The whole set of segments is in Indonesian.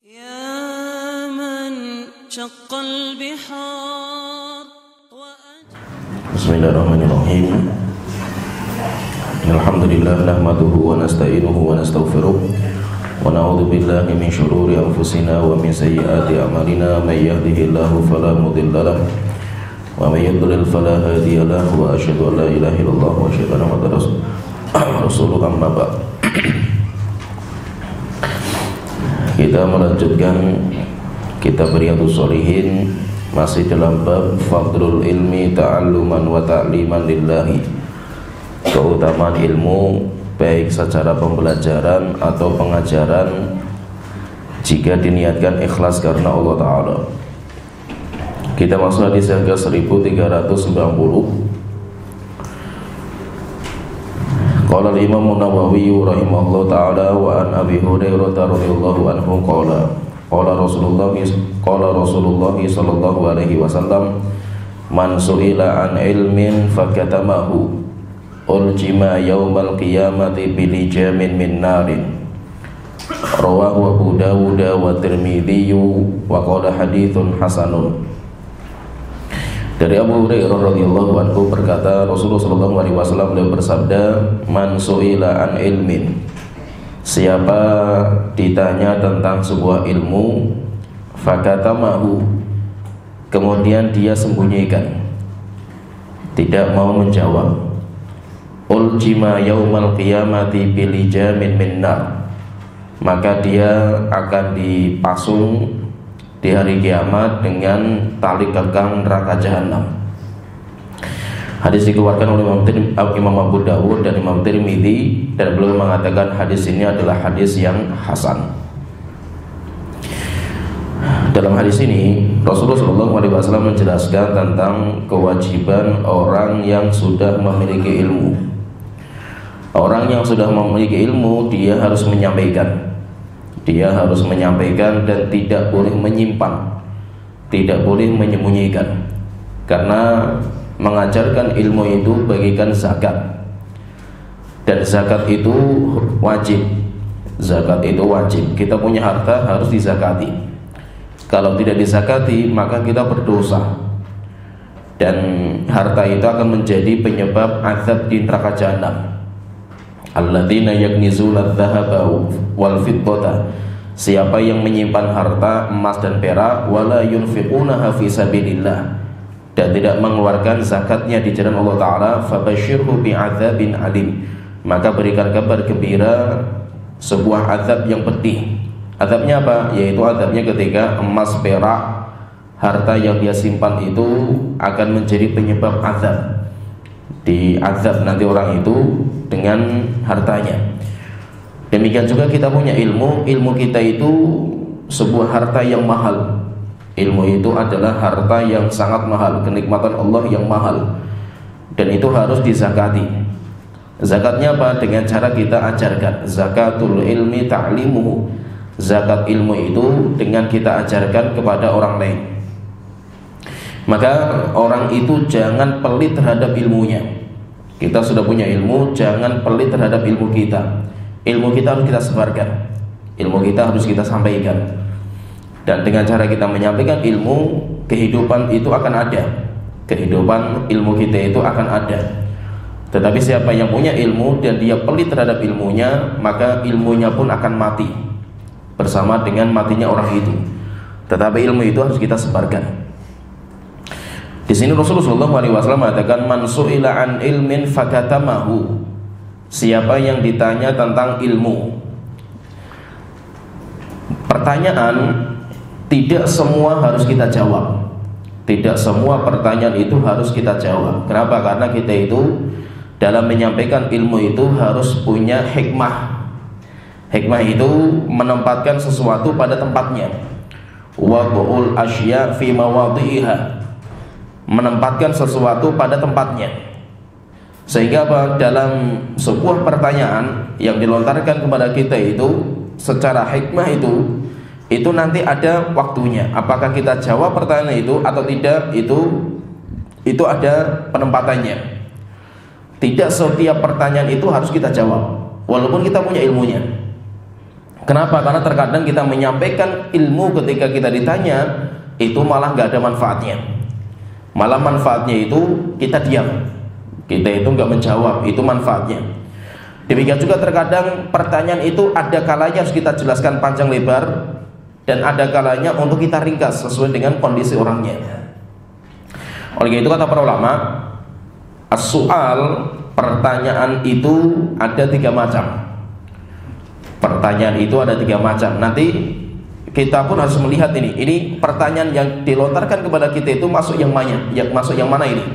يا من شق البحار Bismillahirrahmanirrahim. Alhamdulillah nahmaduhu wa nasta'inuhu wa nastaghfiruh wa na'udzu billahi min syururi anfusina wa min sayyiati a'malina may yahdihillahu fala mudilla lahu wa may yudlil fala hadiya lahu wa asyhadu an la ilaha illallah wa asyhadu anna muhammadar rasulullah amma ba'd. Kita melanjutkan kitab Riyadhus Shalihin, masih dalam bab fadlul ilmi ta'alluman wa ta'liman lillahi. Keutamaan ilmu baik secara pembelajaran atau pengajaran jika diniatkan ikhlas karena Allah Ta'ala. Kita masuk hadis yang ke 1390. Qala al-Imam Nawawi rahimahullah ta'ala wa an Abi Hurairah radhiyallahu anhu qala Rasulullah sallallahu alaihi wasallam man su'ila an ilmin fakatamahu uljima yaumal qiyamati bilijamin min narin. Rawahu Abu Dawud wa Tirmidzi wa qala haditsun hasanun. Dari Abu Hurairah radhiyallahu anhu berkata, Rasulullah sallallahu alaihi wasallam beliau bersabda, man su'ila an ilmin, siapa ditanya tentang sebuah ilmu, fakatamahu, kemudian dia sembunyikan, tidak mau menjawab, uljima yaumal qiyamati bilijamin min nar, maka dia akan dipasung di hari kiamat dengan tali kekang neraka jahanam. Hadis dikeluarkan oleh Imam Abu Dawud dan Imam Tirmidzi, dan beliau mengatakan hadis ini adalah hadis yang hasan. Dalam hadis ini Rasulullah SAW menjelaskan tentang kewajiban orang yang sudah memiliki ilmu. Orang yang sudah memiliki ilmu, dia harus menyampaikan. Dia harus menyampaikan dan tidak boleh menyimpan, tidak boleh menyembunyikan. Karena mengajarkan ilmu itu bagikan zakat, dan zakat itu wajib. Zakat itu wajib. Kita punya harta harus dizakati. Kalau tidak dizakati maka kita berdosa, dan harta itu akan menjadi penyebab azab di neraka jahanam. Alladzina yaknizuna adz-dzahaba wal fiddata, siapa yang menyimpan harta emas dan perak, wala yunfiqunaha fi sabilillah, dan tidak mengeluarkan zakatnya di jalan Allah Ta'ala, fabasyirhu bi'adzabin alim, maka berikan kabar gembira sebuah azab yang pedih. Azabnya apa? Yaitu azabnya ketika emas perak, harta yang dia simpan itu akan menjadi penyebab azab. Diazab nanti orang itu dengan hartanya. Demikian juga kita punya ilmu. Ilmu kita itu sebuah harta yang mahal. Ilmu itu adalah harta yang sangat mahal, kenikmatan Allah yang mahal, dan itu harus dizakati. Zakatnya apa? Dengan cara kita ajarkan. Zakatul ilmi ta'limuhu, zakat ilmu itu dengan kita ajarkan kepada orang lain. Maka orang itu jangan pelit terhadap ilmunya. Kita sudah punya ilmu, jangan pelit terhadap ilmu kita. Ilmu kita harus kita sebarkan, ilmu kita harus kita sampaikan. Dan dengan cara kita menyampaikan ilmu, kehidupan itu akan ada. Kehidupan ilmu kita itu akan ada. Tetapi siapa yang punya ilmu dan dia pelit terhadap ilmunya, maka ilmunya pun akan mati bersama dengan matinya orang itu. Tetapi ilmu itu harus kita sebarkan. Di sini Rasulullah SAW mengatakan, man su'ila an ilmin fakatamahu, siapa yang ditanya tentang ilmu. Pertanyaan tidak semua harus kita jawab. Tidak semua pertanyaan itu harus kita jawab. Kenapa? Karena kita itu dalam menyampaikan ilmu itu harus punya hikmah. Hikmah itu menempatkan sesuatu pada tempatnya. Wad'ul asya fi mawadhi'iha, menempatkan sesuatu pada tempatnya. Sehingga apa? Dalam sebuah pertanyaan yang dilontarkan kepada kita itu secara hikmah itu nanti ada waktunya. Apakah kita jawab pertanyaan itu atau tidak, itu ada penempatannya. Tidak setiap pertanyaan itu harus kita jawab, walaupun kita punya ilmunya. Kenapa? Karena terkadang kita menyampaikan ilmu ketika kita ditanya itu malah nggak ada manfaatnya. Malah manfaatnya itu kita diam, kita itu nggak menjawab, itu manfaatnya. Demikian juga terkadang pertanyaan itu ada kalanya harus kita jelaskan panjang lebar, dan ada kalanya untuk kita ringkas sesuai dengan kondisi orangnya. Oleh itu kata para ulama, as-su'al, pertanyaan itu ada 3 macam. Pertanyaan itu ada 3 macam. Nanti kita pun harus melihat ini pertanyaan yang dilontarkan kepada kita itu masuk yang mana, masuk yang mana ini.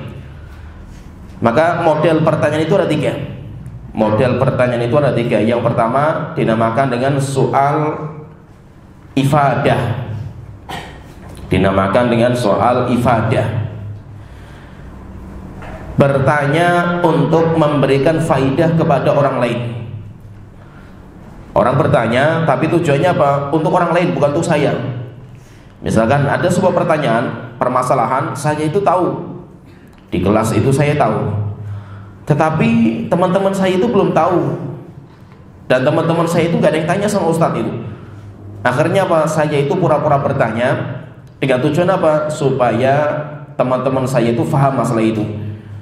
Maka model pertanyaan itu ada 3. Model pertanyaan itu ada 3. Yang pertama dinamakan dengan soal ifadah. Dinamakan dengan soal ifadah. Bertanya untuk memberikan faidah kepada orang lain. Orang bertanya, tapi tujuannya apa? Untuk orang lain, bukan untuk saya. Misalkan ada sebuah pertanyaan, permasalahan, saya itu tahu. Di kelas itu saya tahu. Tetapi teman-teman saya itu belum tahu. Dan teman-teman saya itu gak ada yang tanya sama ustadz itu. Akhirnya apa? Saya itu pura-pura bertanya. Dengan tujuan apa? Supaya teman-teman saya itu paham masalah itu.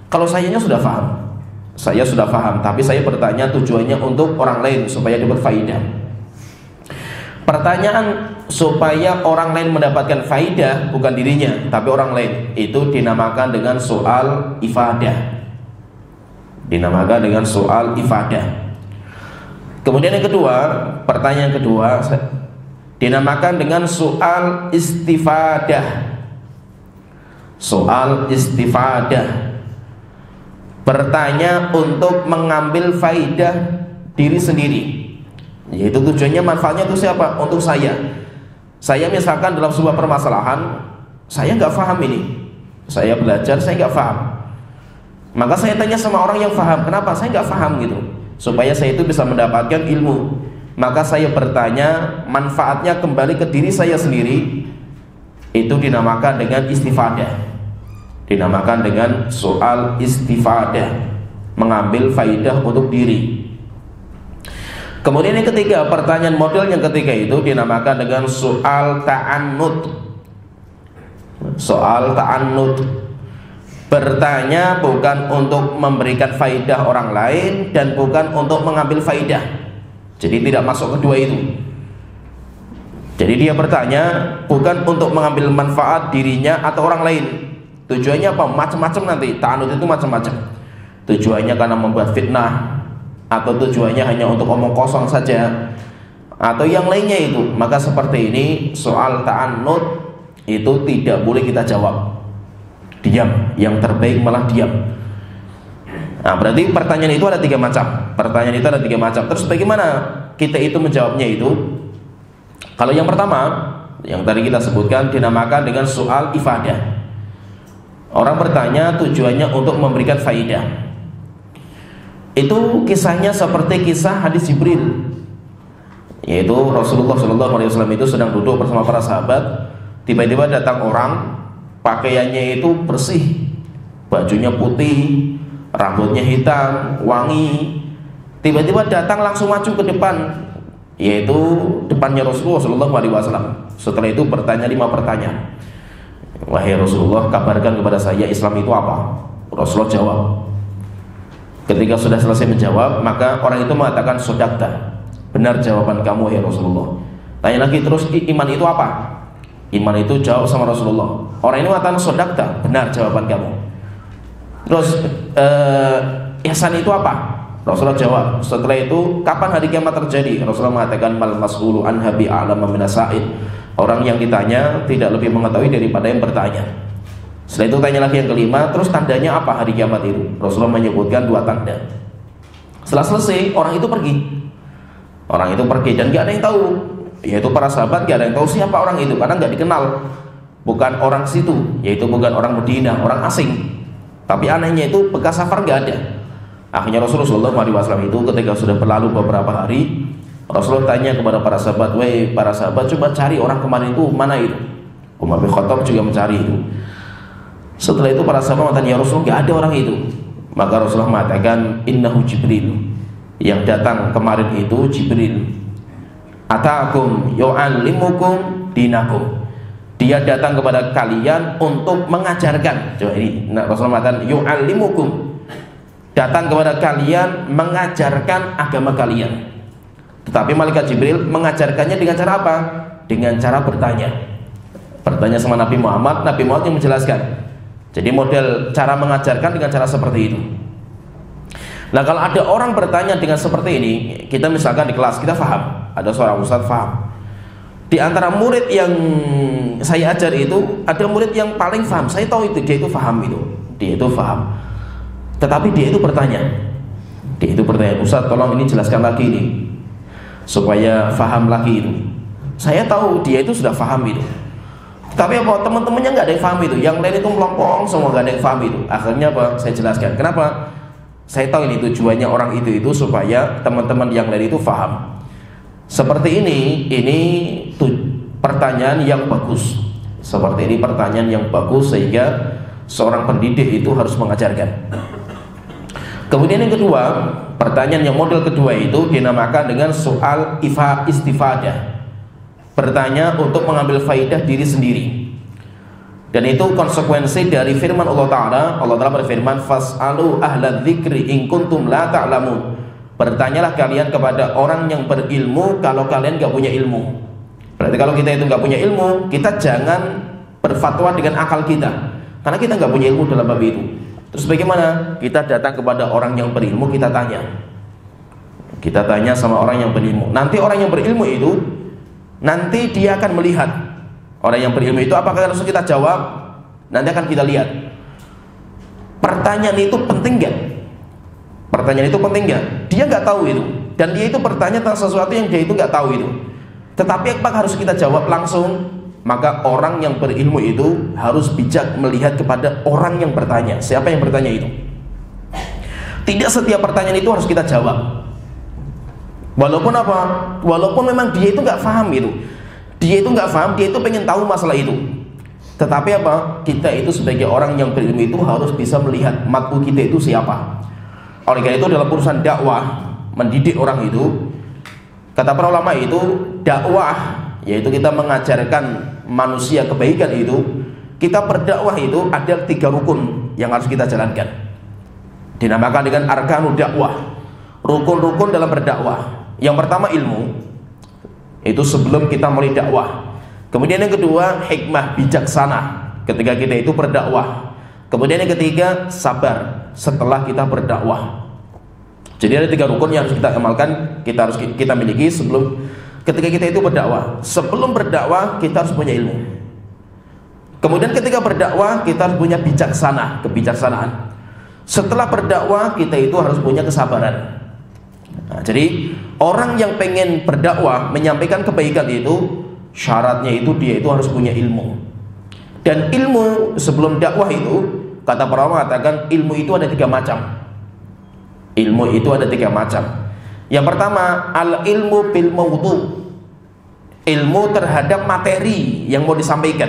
Kalau sayanya sudah paham, saya sudah paham, tapi saya bertanya tujuannya untuk orang lain supaya dapat faidah. Pertanyaan supaya orang lain mendapatkan faidah, bukan dirinya tapi orang lain, itu dinamakan dengan soal ifadah. Dinamakan dengan soal ifadah. Kemudian yang kedua, pertanyaan kedua dinamakan dengan soal istifadah. Soal istifadah, bertanya untuk mengambil faidah diri sendiri, yaitu tujuannya manfaatnya itu siapa? Untuk saya. Saya misalkan dalam sebuah permasalahan, saya nggak paham ini, saya belajar, saya nggak paham, maka saya tanya sama orang yang paham. Kenapa? Saya nggak paham gitu, supaya saya itu bisa mendapatkan ilmu. Maka saya bertanya, manfaatnya kembali ke diri saya sendiri. Itu dinamakan dengan istifadah. Dinamakan dengan soal istifadah, mengambil faidah untuk diri. Kemudian yang ketiga, pertanyaan model yang ketiga itu dinamakan dengan soal ta'annud. Soal ta'annud, bertanya bukan untuk memberikan faidah orang lain dan bukan untuk mengambil faidah. Jadi tidak masuk kedua itu. Jadi dia bertanya bukan untuk mengambil manfaat dirinya atau orang lain. Tujuannya apa? Macam-macam nanti. Ta'annud itu macam-macam. Tujuannya karena membuat fitnah, atau tujuannya hanya untuk omong kosong saja, atau yang lainnya itu. Maka seperti ini, soal ta'annud itu tidak boleh kita jawab. Diam. Yang terbaik malah diam. Nah, berarti pertanyaan itu ada 3 macam. Pertanyaan itu ada 3 macam. Terus bagaimana kita itu menjawabnya itu? Kalau yang pertama, yang tadi kita sebutkan, dinamakan dengan soal ifadah. Orang bertanya tujuannya untuk memberikan faidah. Itu kisahnya seperti kisah hadis Jibril, yaitu Rasulullah SAW itu sedang duduk bersama para sahabat. Tiba-tiba datang orang, pakaiannya itu bersih, bajunya putih, rambutnya hitam, wangi. Tiba-tiba datang langsung maju ke depan, yaitu depannya Rasulullah SAW. Setelah itu bertanya 5 pertanyaan. Wahai Rasulullah, kabarkan kepada saya Islam itu apa? Rasulullah jawab. Ketika sudah selesai menjawab, maka orang itu mengatakan sodakta, benar jawaban kamu ya Rasulullah. Tanya lagi terus, iman itu apa? Iman itu jawab sama Rasulullah. Orang ini mengatakan sodakta, benar jawaban kamu. Terus ihsan itu apa? Rasulullah jawab. Setelah itu, kapan hari kiamat terjadi? Rasulullah mengatakan mal mas'ulu anha bi'alama minasa'id. Orang yang ditanya tidak lebih mengetahui daripada yang bertanya. Setelah itu tanya lagi yang kelima, terus tandanya apa hari kiamat itu? Rasulullah menyebutkan 2 tanda. Setelah selesai, orang itu pergi. Orang itu pergi dan gak ada yang tahu, yaitu para sahabat gak ada yang tahu siapa orang itu, karena gak dikenal. Bukan orang situ, yaitu bukan orang Madinah, orang asing. Tapi anehnya itu bekas safar gak ada. Akhirnya Rasulullah SAW itu ketika sudah berlalu beberapa hari, Rasulullah tanya kepada para sahabat, wahai para sahabat, coba cari orang kemarin itu mana itu. Umar bin Khattab juga mencari itu. Setelah itu para sahabat mengatakan, ya Rasulullah, gak ada orang itu. Maka Rasulullah mengatakan, innahu Jibril. Yang datang kemarin itu Jibril. Atakum yu'allimukum dinakum. Dia datang kepada kalian untuk mengajarkan. Coba ini Rasulullah mengatakan yu'allimukum, datang kepada kalian mengajarkan agama kalian. Tetapi malaikat Jibril mengajarkannya dengan cara apa? Dengan cara bertanya. Bertanya sama Nabi Muhammad yang menjelaskan. Jadi model cara mengajarkan dengan cara seperti itu. Nah, kalau ada orang bertanya dengan seperti ini, kita misalkan di kelas kita paham, ada seorang ustadz paham. Di antara murid yang saya ajar itu, ada murid yang paling paham. Saya tahu itu, dia itu paham itu. Dia itu paham. Tetapi dia itu bertanya. Ustadz tolong ini jelaskan lagi ini, supaya paham lagi itu. Saya tahu dia itu sudah paham itu. Tapi apa, teman-temannya nggak ada yang paham itu. Yang lain itu melompong, semua nggak ada yang paham itu. Akhirnya apa? Saya jelaskan. Kenapa? Saya tahu ini tujuannya orang itu supaya teman-teman yang lain itu paham. Seperti ini pertanyaan yang bagus. Seperti ini pertanyaan yang bagus, sehingga seorang pendidik itu harus mengajarkan. Kemudian yang kedua, pertanyaan yang model kedua itu dinamakan dengan soal istifadah. Bertanya untuk mengambil faidah diri sendiri. Dan itu konsekuensi dari firman Allah Ta'ala. Allah Ta'ala berfirman, fas'alu ahla dzikri in kuntum la ta'lamun. Bertanyalah kalian kepada orang yang berilmu kalau kalian gak punya ilmu. Berarti kalau kita itu gak punya ilmu, kita jangan berfatwa dengan akal kita, karena kita gak punya ilmu dalam bab itu. Terus bagaimana? Kita datang kepada orang yang berilmu, kita tanya. Kita tanya sama orang yang berilmu. Nanti orang yang berilmu itu, nanti dia akan melihat. Orang yang berilmu itu apakah langsung kita jawab? Nanti akan kita lihat. Pertanyaan itu penting gak? Pertanyaan itu penting gak? Dia gak tahu itu. Dan dia itu bertanya tentang sesuatu yang dia itu gak tahu itu. Tetapi apakah harus kita jawab langsung? Maka orang yang berilmu itu harus bijak melihat kepada orang yang bertanya. Siapa yang bertanya itu? Tidak setiap pertanyaan itu harus kita jawab. Walaupun apa? Walaupun memang dia itu gak paham itu. Dia itu nggak paham, dia itu pengen tahu masalah itu. Tetapi apa? Kita itu sebagai orang yang berilmu itu harus bisa melihat matku kita itu siapa. Oleh karena itu dalam urusan dakwah, mendidik orang itu, kata para ulama itu, dakwah yaitu kita mengajarkan manusia kebaikan itu, kita berdakwah itu ada 3 rukun yang harus kita jalankan. Dinamakan dengan arkanu dakwah, rukun-rukun dalam berdakwah. Yang pertama ilmu. Itu sebelum kita mulai dakwah. Kemudian yang kedua, hikmah, bijaksana ketika kita itu berdakwah. Kemudian yang ketiga, sabar setelah kita berdakwah. Jadi ada 3 rukun yang harus kita amalkan, kita miliki sebelum ketika kita itu berdakwah. Sebelum berdakwah kita harus punya ilmu. Kemudian ketika berdakwah kita harus punya kebijaksanaan. Setelah berdakwah kita itu harus punya kesabaran. Nah, jadi orang yang pengen berdakwah, menyampaikan kebaikan itu, syaratnya itu dia itu harus punya ilmu. Dan ilmu sebelum dakwah itu, kata para ulama mengatakan ilmu itu ada 3 macam. Ilmu itu ada 3 macam. Yang pertama, al ilmu bil mawdu, ilmu terhadap materi yang mau disampaikan.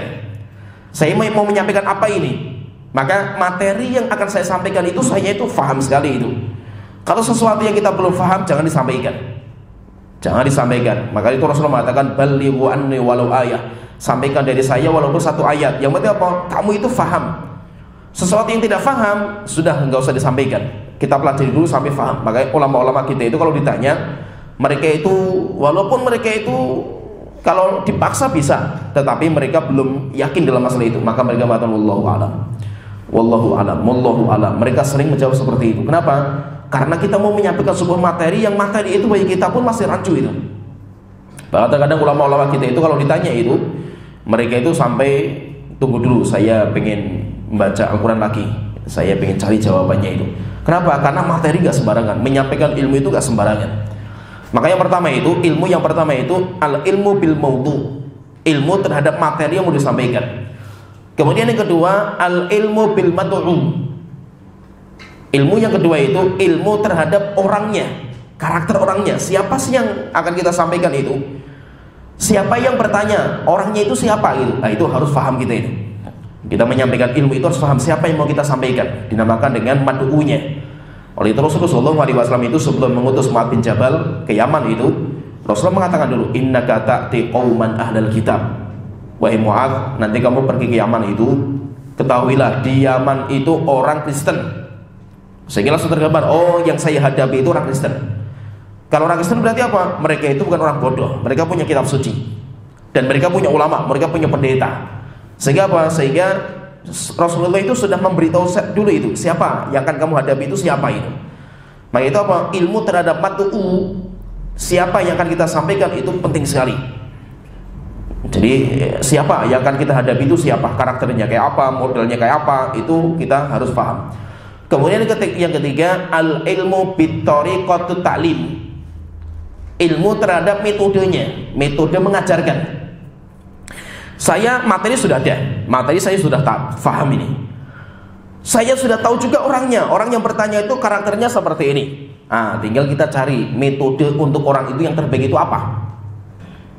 Saya mau menyampaikan apa ini, maka materi yang akan saya sampaikan itu saya itu paham sekali itu. Kalau sesuatu yang kita belum paham, jangan disampaikan. Jangan disampaikan. Maka itu Rasulullah mengatakan, balighu anni walau ayah. Sampaikan dari saya walaupun 1 ayat. Yang penting apa? Kamu itu paham. Sesuatu yang tidak paham, sudah nggak usah disampaikan. Kita pelajari dulu sampai paham. Makanya ulama-ulama kita itu kalau ditanya, mereka itu, walaupun mereka itu kalau dipaksa bisa, tetapi mereka belum yakin dalam masalah itu, maka mereka mengatakan wallahu a'lam. Wallahu a'lam. Mereka sering menjawab seperti itu. Kenapa? Karena kita mau menyampaikan sebuah materi yang materi itu bagi kita pun masih rancu itu. Bahkan kadang ulama-ulama kita itu kalau ditanya itu, mereka itu sampai tunggu dulu, saya pengen membaca Al-Quran lagi, saya pengen cari jawabannya itu. Kenapa? Karena materi gak sembarangan, menyampaikan ilmu itu gak sembarangan. Maka yang pertama itu, ilmu yang pertama itu al ilmu bil mawdu, ilmu terhadap materi yang mau disampaikan. Kemudian yang kedua, al ilmu bil mad'u. Ilmu yang kedua itu ilmu terhadap orangnya, karakter orangnya. Siapa sih yang akan kita sampaikan itu? Siapa yang bertanya? Orangnya itu siapa gitu? Nah, itu harus paham kita itu. Kita menyampaikan ilmu itu harus paham siapa yang mau kita sampaikan. Dinamakan dengan mad'unya. Oleh itu Rasulullah SAW itu sebelum mengutus Mu'adz bin Jabal ke Yaman itu, Rasulullah mengatakan dulu, innaka ta'ti qauman ahlal kitab. Wahai Mu'adz, nanti kamu pergi ke Yaman itu, ketahuilah di Yaman itu orang Kristen. Sehingga langsung tergambar, oh yang saya hadapi itu orang Kristen. Kalau orang Kristen berarti apa? Mereka itu bukan orang bodoh, mereka punya kitab suci, dan mereka punya ulama, mereka punya pendeta. Sehingga apa? Sehingga Rasulullah itu sudah memberitahu dulu itu, siapa yang akan kamu hadapi itu, siapa itu. Maka itu apa? Ilmu terhadap matu'u, siapa yang akan kita sampaikan itu penting sekali. Jadi siapa yang akan kita hadapi itu siapa, karakternya kayak apa, modelnya kayak apa, itu kita harus paham. Kemudian yang ketiga, al ilmu bittariqatut ta'lim, ilmu terhadap metodenya, metode mengajarkan. Saya materi sudah ada, materi saya sudah paham ini. Saya sudah tahu juga orangnya, orang yang bertanya itu karakternya seperti ini. Nah, tinggal kita cari metode untuk orang itu yang terbaik itu apa.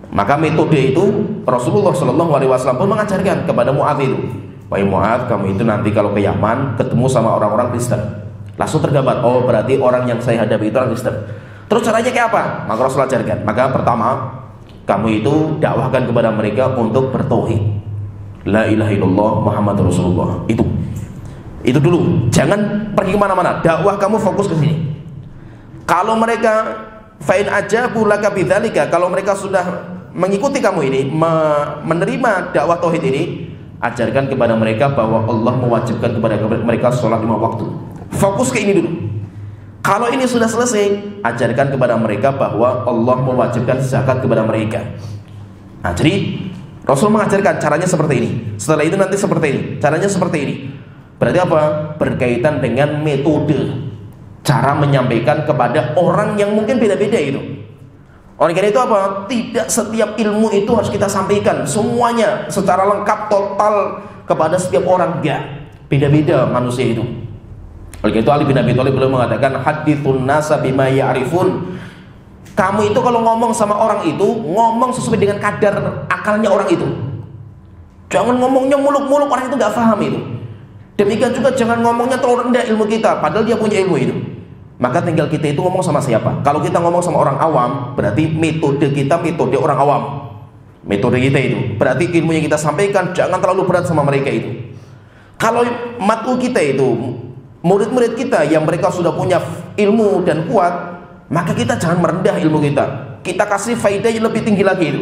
Maka metode itu Rasulullah SAW pun mengajarkan kepada Mu'adz itu, wahai Mu'adz, kamu itu nanti kalau ke Yaman ketemu sama orang-orang Kristen, langsung tergambar, oh berarti orang yang saya hadapi itu orang Kristen. Terus caranya kayak apa? Maka Rasulullah ajarkan. Maka pertama, kamu itu dakwahkan kepada mereka untuk bertauhid, la ilaha illallah Muhammad Rasulullah. Itu dulu. Jangan pergi kemana-mana. Dakwah kamu fokus ke sini. Kalau mereka fa'in ajabu laka bidzalika, kalau mereka sudah mengikuti kamu ini, menerima dakwah tauhid ini, ajarkan kepada mereka bahwa Allah mewajibkan kepada mereka sholat 5 waktu. Fokus ke ini dulu. Kalau ini sudah selesai, ajarkan kepada mereka bahwa Allah mewajibkan zakat kepada mereka. Nah, jadi Rasul mengajarkan caranya seperti ini. Setelah itu nanti seperti ini, caranya seperti ini. Berarti apa? Berkaitan dengan metode, cara menyampaikan kepada orang yang mungkin beda-beda itu. Oleh karena itu apa? Tidak setiap ilmu itu harus kita sampaikan semuanya secara lengkap total kepada setiap orang, enggak. Beda-beda manusia itu. Oleh karena itu Ali bin Abi Thalib beliau mengatakan, hadithun nasa bima ya'rifun. Kamu itu kalau ngomong sama orang itu, ngomong sesuai dengan kadar akalnya orang itu. Jangan ngomongnya muluk-muluk, orang itu enggak paham itu. Demikian juga jangan ngomongnya terlalu rendah ilmu kita, padahal dia punya ilmu itu. Maka tinggal kita itu ngomong sama siapa. Kalau kita ngomong sama orang awam, berarti metode kita metode orang awam. Metode kita itu berarti ilmu yang kita sampaikan jangan terlalu berat sama mereka itu. Kalau matu kita itu murid-murid kita yang mereka sudah punya ilmu dan kuat, maka kita jangan merendah ilmu kita. Kita kasih faedah yang lebih tinggi lagi itu.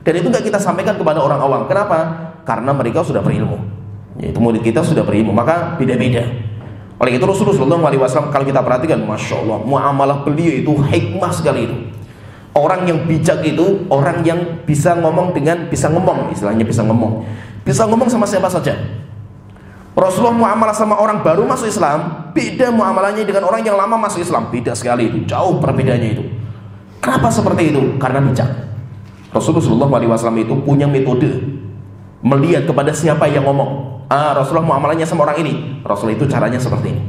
Dan itu enggak kita sampaikan kepada orang awam. Kenapa? Karena mereka sudah berilmu. Yaitu murid kita sudah berilmu, maka beda-beda. Oleh itu Rasulullah SAW kalau kita perhatikan, Masya Allah, muamalah beliau itu hikmah sekali itu. Orang yang bijak itu orang yang bisa ngomong dengan bisa ngomong, istilahnya bisa ngomong sama siapa saja. Rasulullah muamalah sama orang baru masuk Islam beda muamalahnya dengan orang yang lama masuk Islam, beda sekali itu, jauh perbedaannya itu. Kenapa seperti itu? Karena bijak. Rasulullah SAW itu punya metode melihat kepada siapa yang ngomong. Rasulullah muamalahnya sama orang ini, Rasul itu caranya seperti ini.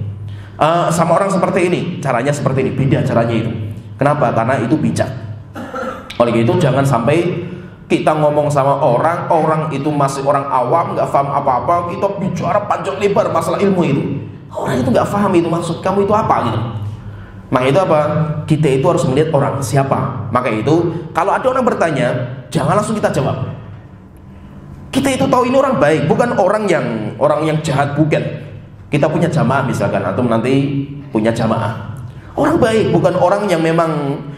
Sama orang seperti ini, caranya seperti ini, beda caranya itu. Kenapa? Karena itu bijak. Oleh itu jangan sampai kita ngomong sama orang itu masih orang awam, nggak paham apa-apa, kita bicara panjang lebar masalah ilmu itu. Orang itu nggak paham itu maksud kamu itu apa gitu. Maka itu apa? Kita itu harus melihat orang siapa. Maka itu kalau ada orang bertanya, jangan langsung kita jawab. Kita itu tahu ini orang baik, bukan orang yang jahat, bukan. Kita punya jamaah misalkan, atau nanti punya jamaah. Orang baik, bukan orang yang memang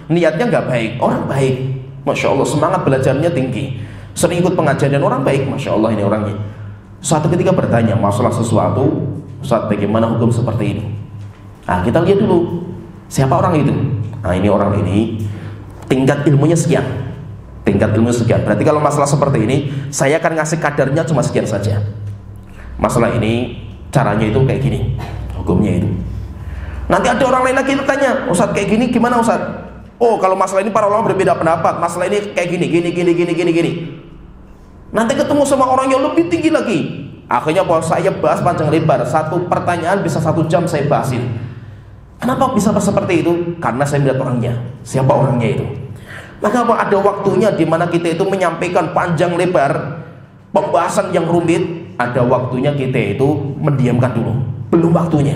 niatnya nggak baik. Orang baik, Masya Allah, semangat belajarnya tinggi, sering ikut pengajian, dan orang baik, Masya Allah ini orangnya. Suatu ketika bertanya masalah sesuatu, Ustaz bagaimana hukum seperti ini? Nah, kita lihat dulu siapa orang itu. Nah, ini orang ini tingkat ilmunya sekian. Tingkat ilmu sekian. Berarti kalau masalah seperti ini, saya akan ngasih kadarnya cuma sekian saja. Masalah ini caranya itu kayak gini, hukumnya itu. Nanti ada orang lain lagi bertanya, Ustaz kayak gini gimana Ustaz? Oh, kalau masalah ini para ulama berbeda pendapat. Masalah ini kayak gini. Nanti ketemu sama orang yang lebih tinggi lagi. Akhirnya saya bahas panjang lebar. Satu pertanyaan bisa 1 jam saya bahasin. Kenapa bisa seperti itu? Karena saya melihat orangnya. Siapa orangnya itu? Maka ada waktunya di mana kita itu menyampaikan panjang lebar pembahasan yang rumit, ada waktunya kita itu mendiamkan dulu, belum waktunya.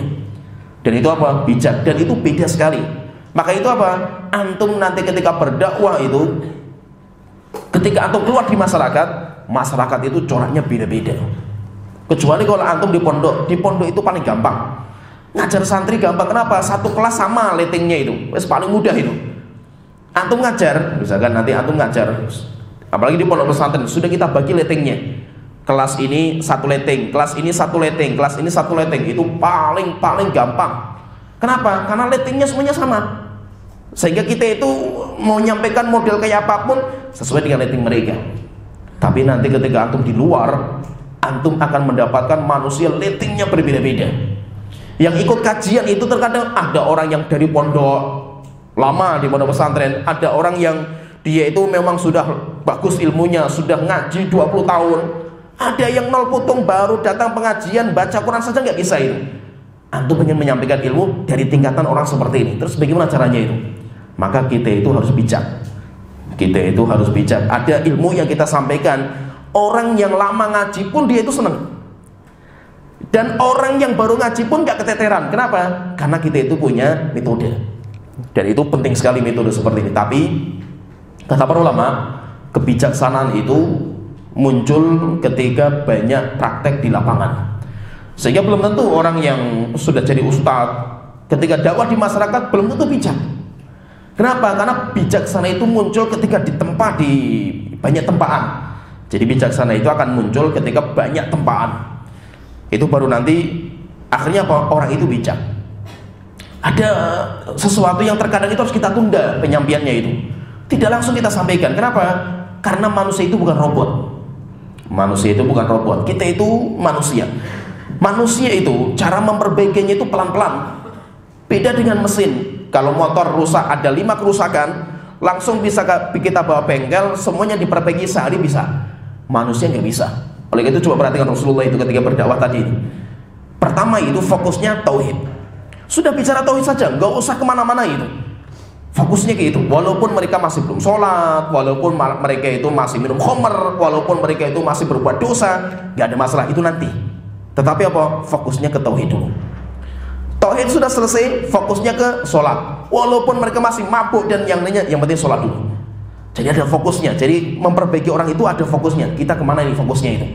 Dan itu apa? Bijak. Dan itu beda sekali. Maka itu apa? Antum nanti ketika berdakwah itu, ketika antum keluar di masyarakat, masyarakat itu coraknya beda-beda. Kecuali kalau antum di pondok itu paling gampang. Ngajar santri gampang, kenapa? Satu kelas sama lettingnya itu, paling mudah itu. Antum ngajar, misalkan nanti antum ngajar, apalagi di pondok pesantren, sudah kita bagi lettingnya. Kelas ini satu letting, kelas ini satu letting, kelas ini satu letting, itu paling gampang. Kenapa? Karena lettingnya semuanya sama. Sehingga kita itu mau nyampaikan model kayak apapun sesuai dengan letting mereka. Tapi nanti ketika antum di luar, antum akan mendapatkan manusia lettingnya berbeda-beda. Yang ikut kajian itu terkadang ada orang yang dari pondok lama di pondok pesantren, ada orang yang dia itu memang sudah bagus ilmunya, sudah ngaji 20 tahun, ada yang nol putung baru datang pengajian baca Quran saja nggak bisa itu. Antum ingin menyampaikan ilmu dari tingkatan orang seperti ini, terus bagaimana caranya itu? Maka kita itu harus bijak. Kita itu harus bijak. Ada ilmu yang kita sampaikan, orang yang lama ngaji pun dia itu senang. Dan orang yang baru ngaji pun gak keteteran. Kenapa? Karena kita itu punya metode. Dan itu penting sekali metode seperti ini. Tapi kata para ulama, kebijaksanaan itu muncul ketika banyak praktek di lapangan. Sehingga belum tentu orang yang sudah jadi ustadz ketika dakwah di masyarakat belum tentu bijak. Kenapa? Karena bijaksana itu muncul ketika ditempa di banyak tempaan. Jadi bijaksana itu akan muncul ketika banyak tempaan. Itu baru nanti akhirnya apa? Orang itu bijak. Ada sesuatu yang terkadang itu harus kita tunda penyampaiannya itu. Tidak langsung kita sampaikan. Kenapa? Karena manusia itu bukan robot. Manusia itu bukan robot. Kita itu manusia. Manusia itu cara memperbaikinya itu pelan-pelan. Beda dengan mesin. Kalau motor rusak ada 5 kerusakan, langsung bisa kita bawa bengkel, semuanya diperbaiki sehari bisa. Manusia nggak bisa. Oleh itu coba perhatikan Rasulullah itu ketika berdakwah tadi. Pertama itu fokusnya tauhid. Sudah bicara tauhid saja, nggak usah kemana-mana itu. Fokusnya kayak itu. Walaupun mereka masih belum sholat, walaupun mereka itu masih minum khamr, walaupun mereka itu masih berbuat dosa, nggak ada masalah, itu nanti. Tetapi apa? Fokusnya ke tauhid dulu. Tauhid sudah selesai, fokusnya ke sholat. Walaupun mereka masih mabuk dan yang lainnya, yang penting sholat dulu. Jadi ada fokusnya. Jadi memperbaiki orang itu ada fokusnya. Kita kemana ini fokusnya itu?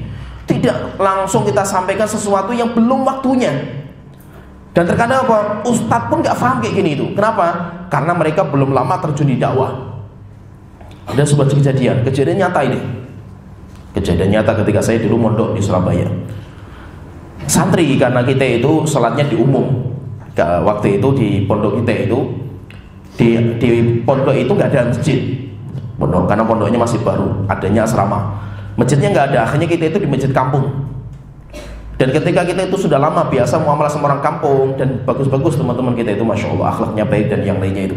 Tidak langsung kita sampaikan sesuatu yang belum waktunya. Dan terkadang apa? Ustadz pun nggak paham kayak gini itu. Kenapa? Karena mereka belum lama terjun di dakwah. Ada sebuah kejadian nyata ini. Kejadian nyata ketika saya dulu mondok di Surabaya. Santri, karena kita itu sholatnya di umum. Waktu itu di pondok kita itu di pondok itu nggak ada masjid. Pondok, karena pondoknya masih baru, adanya asrama. Masjidnya nggak ada, akhirnya kita itu di masjid kampung. Dan ketika kita itu sudah lama biasa muamalah sama orang kampung dan bagus-bagus teman-teman kita itu, masya Allah akhlaknya baik dan yang lainnya itu.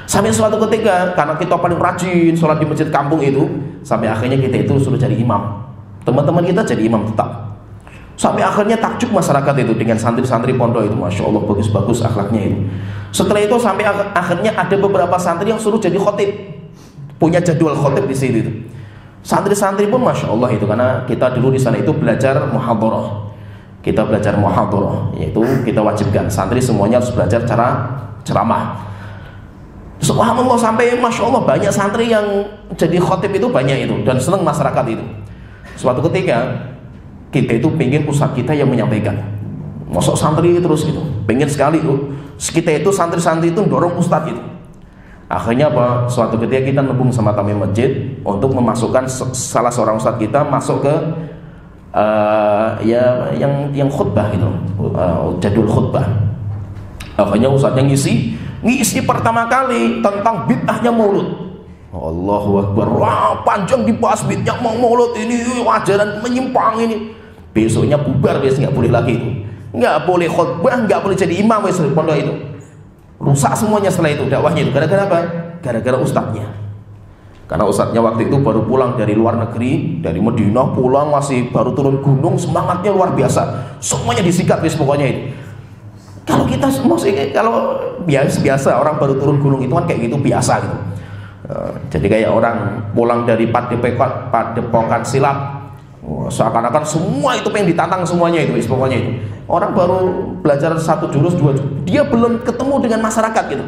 Sampai suatu ketika karena kita paling rajin sholat di masjid kampung itu, sampai akhirnya kita itu sudah jadi imam. Teman-teman kita jadi imam tetap. Sampai akhirnya takjub masyarakat itu dengan santri-santri pondok itu, masya Allah bagus-bagus akhlaknya itu. Setelah itu sampai akhirnya ada beberapa santri yang suruh jadi khotib. Punya jadwal khotib di situ. Santri-santri pun masya Allah itu, karena kita dulu di sana itu belajar muhadharah. Kita belajar muhadharah, yaitu kita wajibkan santri semuanya harus belajar cara ceramah. Subhanallah, sampai masya Allah banyak santri yang jadi khotib itu banyak itu dan senang masyarakat itu. Suatu ketika kita itu pengen ustadz kita yang menyampaikan. Masuk santri terus gitu, pengen sekali itu. Kita itu santri-santri itu dorong ustadz itu. Akhirnya apa? Suatu ketika kita nebung sama tamim masjid untuk memasukkan salah seorang ustadz kita masuk ke yang khutbah gitu, jadul khutbah. Akhirnya ustadznya ngisi pertama kali tentang bid'ahnya maulud. Allahu Akbar. Wah, panjang dibahas bid'ah maulud ini, ajaran menyimpang ini. Besoknya bubar, biasanya nggak boleh lagi itu. Nggak boleh khutbah, nggak boleh jadi imam wes pondok itu. Rusak semuanya setelah itu dakwahnya itu. Gara-gara apa? Gara-gara ustadznya. Karena ustadznya waktu itu baru pulang dari luar negeri, dari Madinah pulang, masih baru turun gunung, semangatnya luar biasa. Semuanya disikat wis pokoknya itu. Kalau kita maksudnya kalau biasa orang baru turun gunung itu kan kayak gitu biasa gitu. Jadi kayak orang pulang dari padepokan silat, seakan-akan semua itu pengen ditantang semuanya itu, pokoknya itu. Orang baru belajar 1 jurus 2 jurus, dia belum ketemu dengan masyarakat gitu.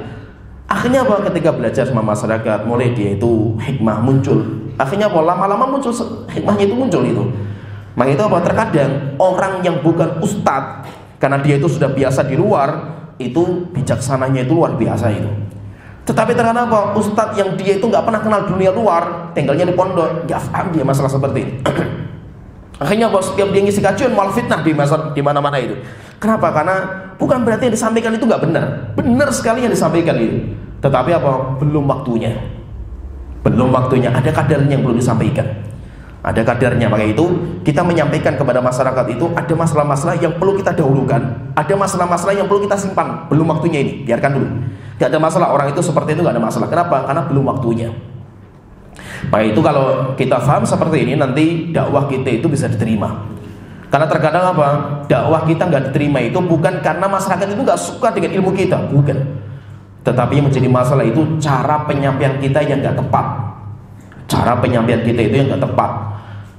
Akhirnya apa? Ketika belajar sama masyarakat, mulai dia itu hikmah muncul. Akhirnya apa? Lama-lama muncul hikmahnya itu muncul itu. Maka itu apa? Terkadang orang yang bukan ustadz, karena dia itu sudah biasa di luar, itu bijaksananya itu luar biasa itu. Tetapi terkadang apa? Ustadz yang dia itu nggak pernah kenal dunia luar, tinggalnya di pondok, nggak paham dia masalah seperti ini. Akhirnya apa? Setiap dia ngisi kajian malah fitnah di mana-mana itu. Kenapa? Karena bukan berarti yang disampaikan itu nggak benar. Benar sekali yang disampaikan itu. Tetapi apa? Belum waktunya. Belum waktunya. Ada kadarnya yang belum disampaikan. Ada kadarnya. Maka itu kita menyampaikan kepada masyarakat itu ada masalah-masalah yang perlu kita dahulukan. Ada masalah-masalah yang perlu kita simpan. Belum waktunya ini. Biarkan dulu. Gak ada masalah. Orang itu seperti itu gak ada masalah. Kenapa? Karena belum waktunya. Maka itu kalau kita paham seperti ini, nanti dakwah kita itu bisa diterima. Karena terkadang apa? Dakwah kita nggak diterima itu bukan karena masyarakat itu nggak suka dengan ilmu kita, bukan. Tetapi yang menjadi masalah itu cara penyampaian kita yang nggak tepat. Cara penyampaian kita itu yang nggak tepat.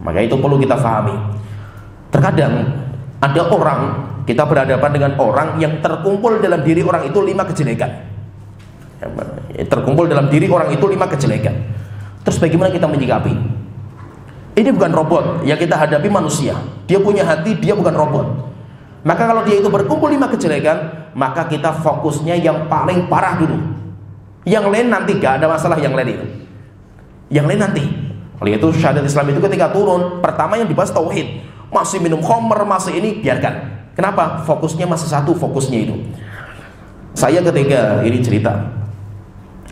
Maka itu perlu kita pahami. Terkadang ada orang, kita berhadapan dengan orang yang terkumpul dalam diri orang itu 5 kejelekan. Terkumpul dalam diri orang itu 5 kejelekan. Terus bagaimana kita menyikapi? Ini bukan robot, yang kita hadapi manusia. Dia punya hati, dia bukan robot. Maka kalau dia itu berkumpul 5 kejelekan, maka kita fokusnya yang paling parah dulu. Yang lain nanti, gak ada masalah yang lain itu. Yang lain nanti. Oleh itu syahadat Islam itu ketika turun, pertama yang dibahas tauhid. Masih minum khamr, masih ini, biarkan. Kenapa? Fokusnya masih satu, fokusnya itu. Saya ketika ini cerita,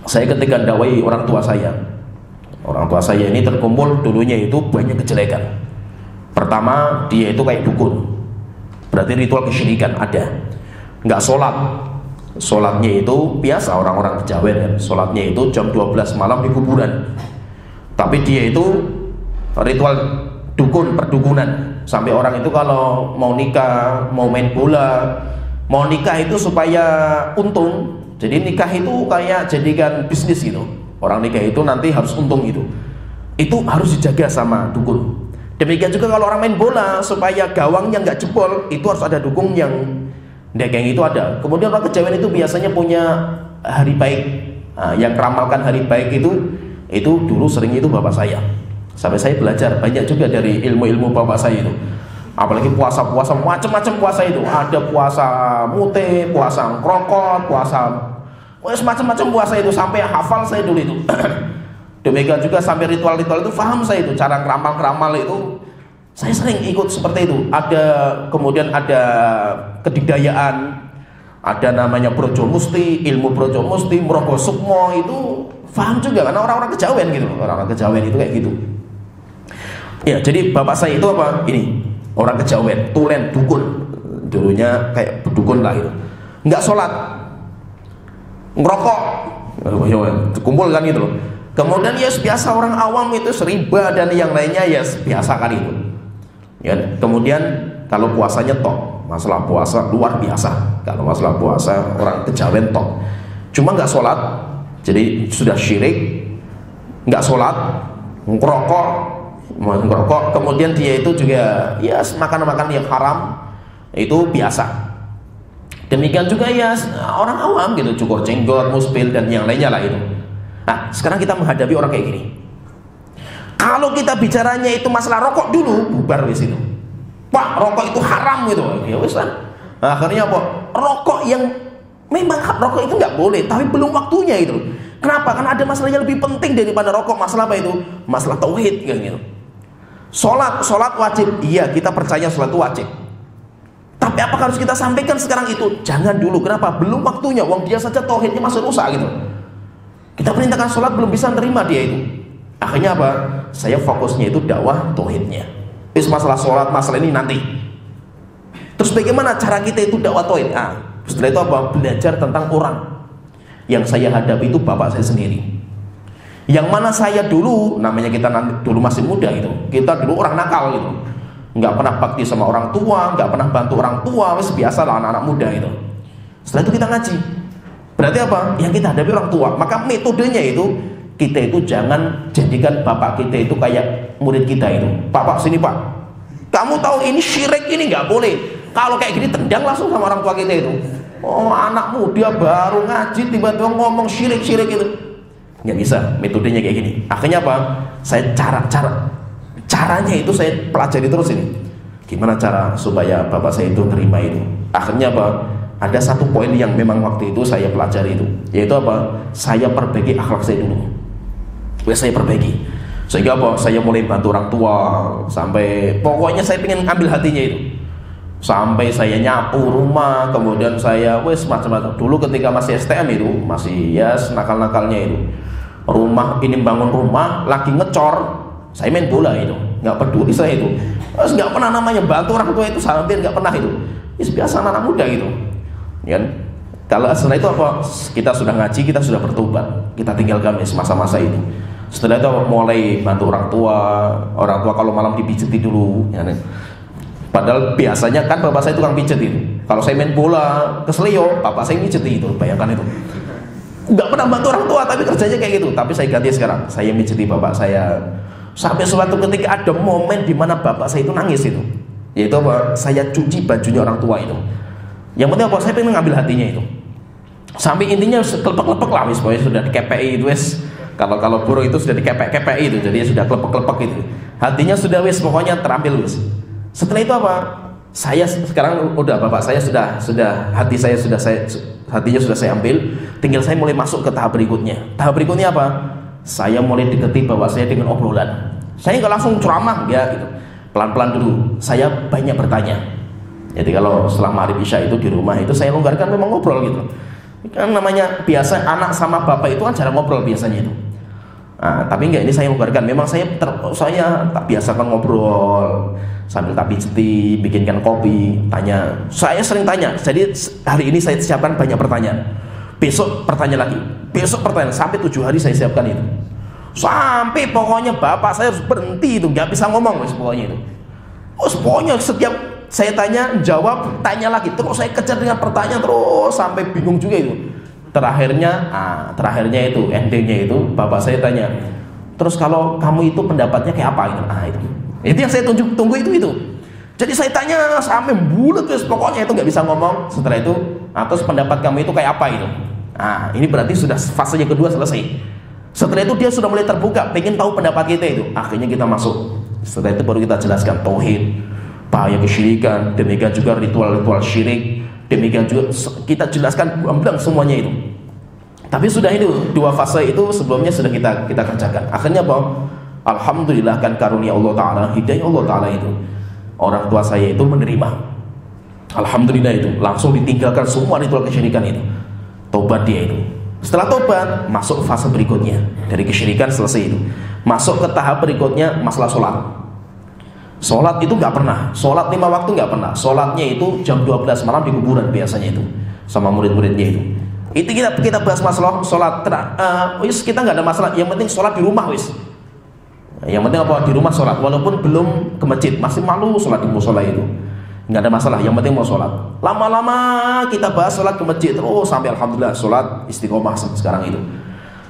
saya ketika dakwai orang tua saya. Orang tua saya ini terkumpul dulunya itu banyak kejelekan. Pertama, dia itu kayak dukun. Berarti ritual kesyirikan ada. Nggak sholat. Sholatnya itu biasa orang-orang kejawen kan. Sholatnya itu jam 12 malam di kuburan. Tapi dia itu ritual dukun, perdukunan. Sampai orang itu kalau mau nikah, mau main bola, mau nikah itu supaya untung. Jadi nikah itu kayak jadikan bisnis gitu. Orang nikah itu nanti harus untung itu. Itu harus dijaga sama dukun. Demikian juga kalau orang main bola, supaya gawangnya nggak jebol, itu harus ada dukun yang dagang itu ada. Kemudian orang kejawen itu biasanya punya hari baik. Nah, yang meramalkan hari baik itu dulu sering itu bapak saya. Sampai saya belajar banyak juga dari ilmu-ilmu bapak saya itu. Apalagi puasa-puasa, macam-macam puasa itu. Ada puasa mute, puasa ngerokok, puasa macam-macam puasa itu, sampai hafal saya dulu itu. Demikian juga sampai ritual-ritual itu paham saya itu, cara ngeramal-ngeramal itu saya sering ikut seperti itu. Kemudian ada kedikdayaan, ada namanya Brojo Musti, ilmu Brojo Musti, Merogo Sukmo, itu paham juga karena orang-orang kejawen gitu. Orang-orang kejawen itu kayak gitu. Ya, jadi bapak saya itu apa? Ini orang kejawen, tulen, dukun. Dulunya kayak dukun lah itu. Enggak sholat, ngerokok, kumpul kan gitu loh. Kemudian ya biasa orang awam itu seriba dan yang lainnya ya biasa kan itu. Ya, kemudian kalau puasanya tok, masalah puasa luar biasa. Kalau masalah puasa orang kejawen tok. Cuma nggak sholat, jadi sudah syirik, nggak sholat, ngerokok, kemudian dia itu juga ya makan yang haram itu biasa. Demikian juga ya orang awam gitu, cukur jenggot, musbil dan yang lainnya lah itu. Nah, sekarang kita menghadapi orang kayak gini. Kalau kita bicaranya itu masalah rokok dulu, bubar wis itu. Pak, rokok itu haram gitu. Ya wis kan. Nah, akhirnya apa? Rokok yang memang rokok itu nggak boleh, tapi belum waktunya itu. Kenapa? Karena ada masalah yang lebih penting daripada rokok. Masalah apa itu? Masalah tauhid gitu. Sholat wajib. Iya, kita percaya sholat itu wajib. Tapi apa harus kita sampaikan sekarang itu? Jangan dulu. Kenapa? Belum waktunya. Wong dia saja tauhidnya masih rusak gitu. Kita perintahkan sholat belum bisa terima dia itu. Akhirnya apa? Saya fokusnya itu dakwah tauhidnya. Masalah sholat, masalah ini nanti. Terus bagaimana cara kita itu dakwah tauhid? Setelah itu apa? Belajar tentang orang. Yang saya hadapi itu bapak saya sendiri. Yang mana saya dulu, namanya kita dulu masih muda gitu. Kita dulu orang nakal gitu. Nggak pernah bakti sama orang tua, nggak pernah bantu orang tua, biasa lah anak-anak muda itu. Setelah itu kita ngaji. Berarti apa? Yang kita hadapi orang tua. Maka metodenya itu, kita itu jangan jadikan bapak kita itu kayak murid kita itu. Pak, sini pak, kamu tahu ini syirik, ini nggak boleh. Kalau kayak gini tendang langsung sama orang tua kita itu. Oh, anak muda baru ngaji tiba-tiba ngomong syirik-syirik itu. Nggak bisa, metodenya kayak gini. Akhirnya apa? Saya caranya itu saya pelajari terus ini. Gimana cara supaya bapak saya itu terima itu? Akhirnya apa? Ada satu poin yang memang waktu itu saya pelajari itu, yaitu apa? Saya perbaiki akhlak saya dulu. Saya perbaiki. Sehingga apa? Saya mulai bantu orang tua sampai pokoknya saya pengen ambil hatinya itu. Sampai saya nyapu rumah, kemudian saya macam-macam. Dulu ketika masih STM itu, masih ya nakal-nakalnya itu. Rumah ini bangun rumah, lagi ngecor, saya main bola itu. Nggak peduli saya itu. Terus nggak pernah namanya bantu orang tua itu, hampir nggak pernah itu. Biasa anak muda gitu. Ya kan? Kalau setelah itu apa? Kita sudah ngaji, kita sudah bertobat. Kita tinggalkan masa-masa itu. Setelah itu mulai bantu orang tua kalau malam dipijeti dulu. Ya kan? Padahal biasanya kan bapak saya tukang pijet itu. Kalau saya main bola keselio, bapak saya pijet itu, bayangkan itu. Nggak pernah bantu orang tua, tapi kerjanya kayak gitu. Tapi saya ganti sekarang, saya pijeti bapak saya. Sampai suatu ketika ada momen di mana bapak saya itu nangis itu. Yaitu apa? Saya cuci bajunya orang tua itu. Yang penting apa? Saya pengen ngambil hatinya itu. Sampai intinya kelepek-kelepek lah, pokoknya sudah di KPI itu Kalau burung itu sudah di KPI itu, jadi sudah kelepek-kelepek itu. Hatinya sudah pokoknya terampil Setelah itu apa? Saya sekarang udah bapak saya sudah hatinya sudah saya ambil, tinggal saya mulai masuk ke tahap berikutnya. Tahap berikutnya apa? Saya mulai deketi bapak saya dengan obrolan. Saya nggak langsung ceramah ya gitu. Pelan-pelan dulu. Saya banyak bertanya. Jadi kalau setelah maghrib isya itu di rumah itu saya longgarkan memang ngobrol gitu. Kan namanya biasa anak sama bapak itu kan jarang ngobrol biasanya itu. Nah, tapi enggak, ini saya longgarkan. Memang saya tak biasakan ngobrol sambil tak pijeti, bikinkan kopi, tanya. Saya sering tanya. Jadi hari ini saya siapkan banyak pertanyaan. Besok pertanyaan lagi. Besok pertanyaan sampai 7 hari saya siapkan itu. Sampai pokoknya bapak saya harus berhenti itu, nggak bisa ngomong pokoknya itu. Pokoknya setiap saya tanya, jawab, tanya lagi. Terus saya kejar dengan pertanyaan terus sampai bingung juga itu. Terakhirnya itu, endingnya itu, bapak saya tanya, terus kalau kamu itu pendapatnya kayak apa itu? Itu yang saya tunggu itu. Jadi saya tanya sampai bulat terus, pokoknya itu nggak bisa ngomong. Setelah itu, terus pendapat kamu itu kayak apa itu? Ini berarti sudah fase yang kedua selesai. Setelah itu dia sudah mulai terbuka, pengen tahu pendapat kita itu. Akhirnya kita masuk. Setelah itu baru kita jelaskan tauhid, bahaya kesyirikan, demikian juga ritual-ritual syirik. Demikian juga kita jelaskan bilang semuanya itu. Tapi sudah itu 2 fase itu sebelumnya sudah kita kerjakan. Akhirnya alhamdulillah kan karunia Allah Ta'ala, hidayah Allah Ta'ala itu, orang tua saya itu menerima. Alhamdulillah itu langsung ditinggalkan semua ritual kesyirikan itu. Tobat dia itu. Setelah tobat masuk fase berikutnya. Dari kesyirikan selesai itu, masuk ke tahap berikutnya masalah sholat. Sholat itu nggak pernah, sholat 5 waktu nggak pernah. Sholatnya itu jam 12 malam di kuburan biasanya itu, sama murid-muridnya itu. Itu kita bahas masalah sholat. Kita nggak ada masalah. Yang penting sholat di rumah Yang penting apa? Di rumah sholat. Walaupun belum ke masjid, masih malu sholat di musola itu. Nggak ada masalah. Yang penting mau sholat. Lama-lama kita bahas sholat ke masjid terus sampai alhamdulillah sholat istiqomah sekarang itu.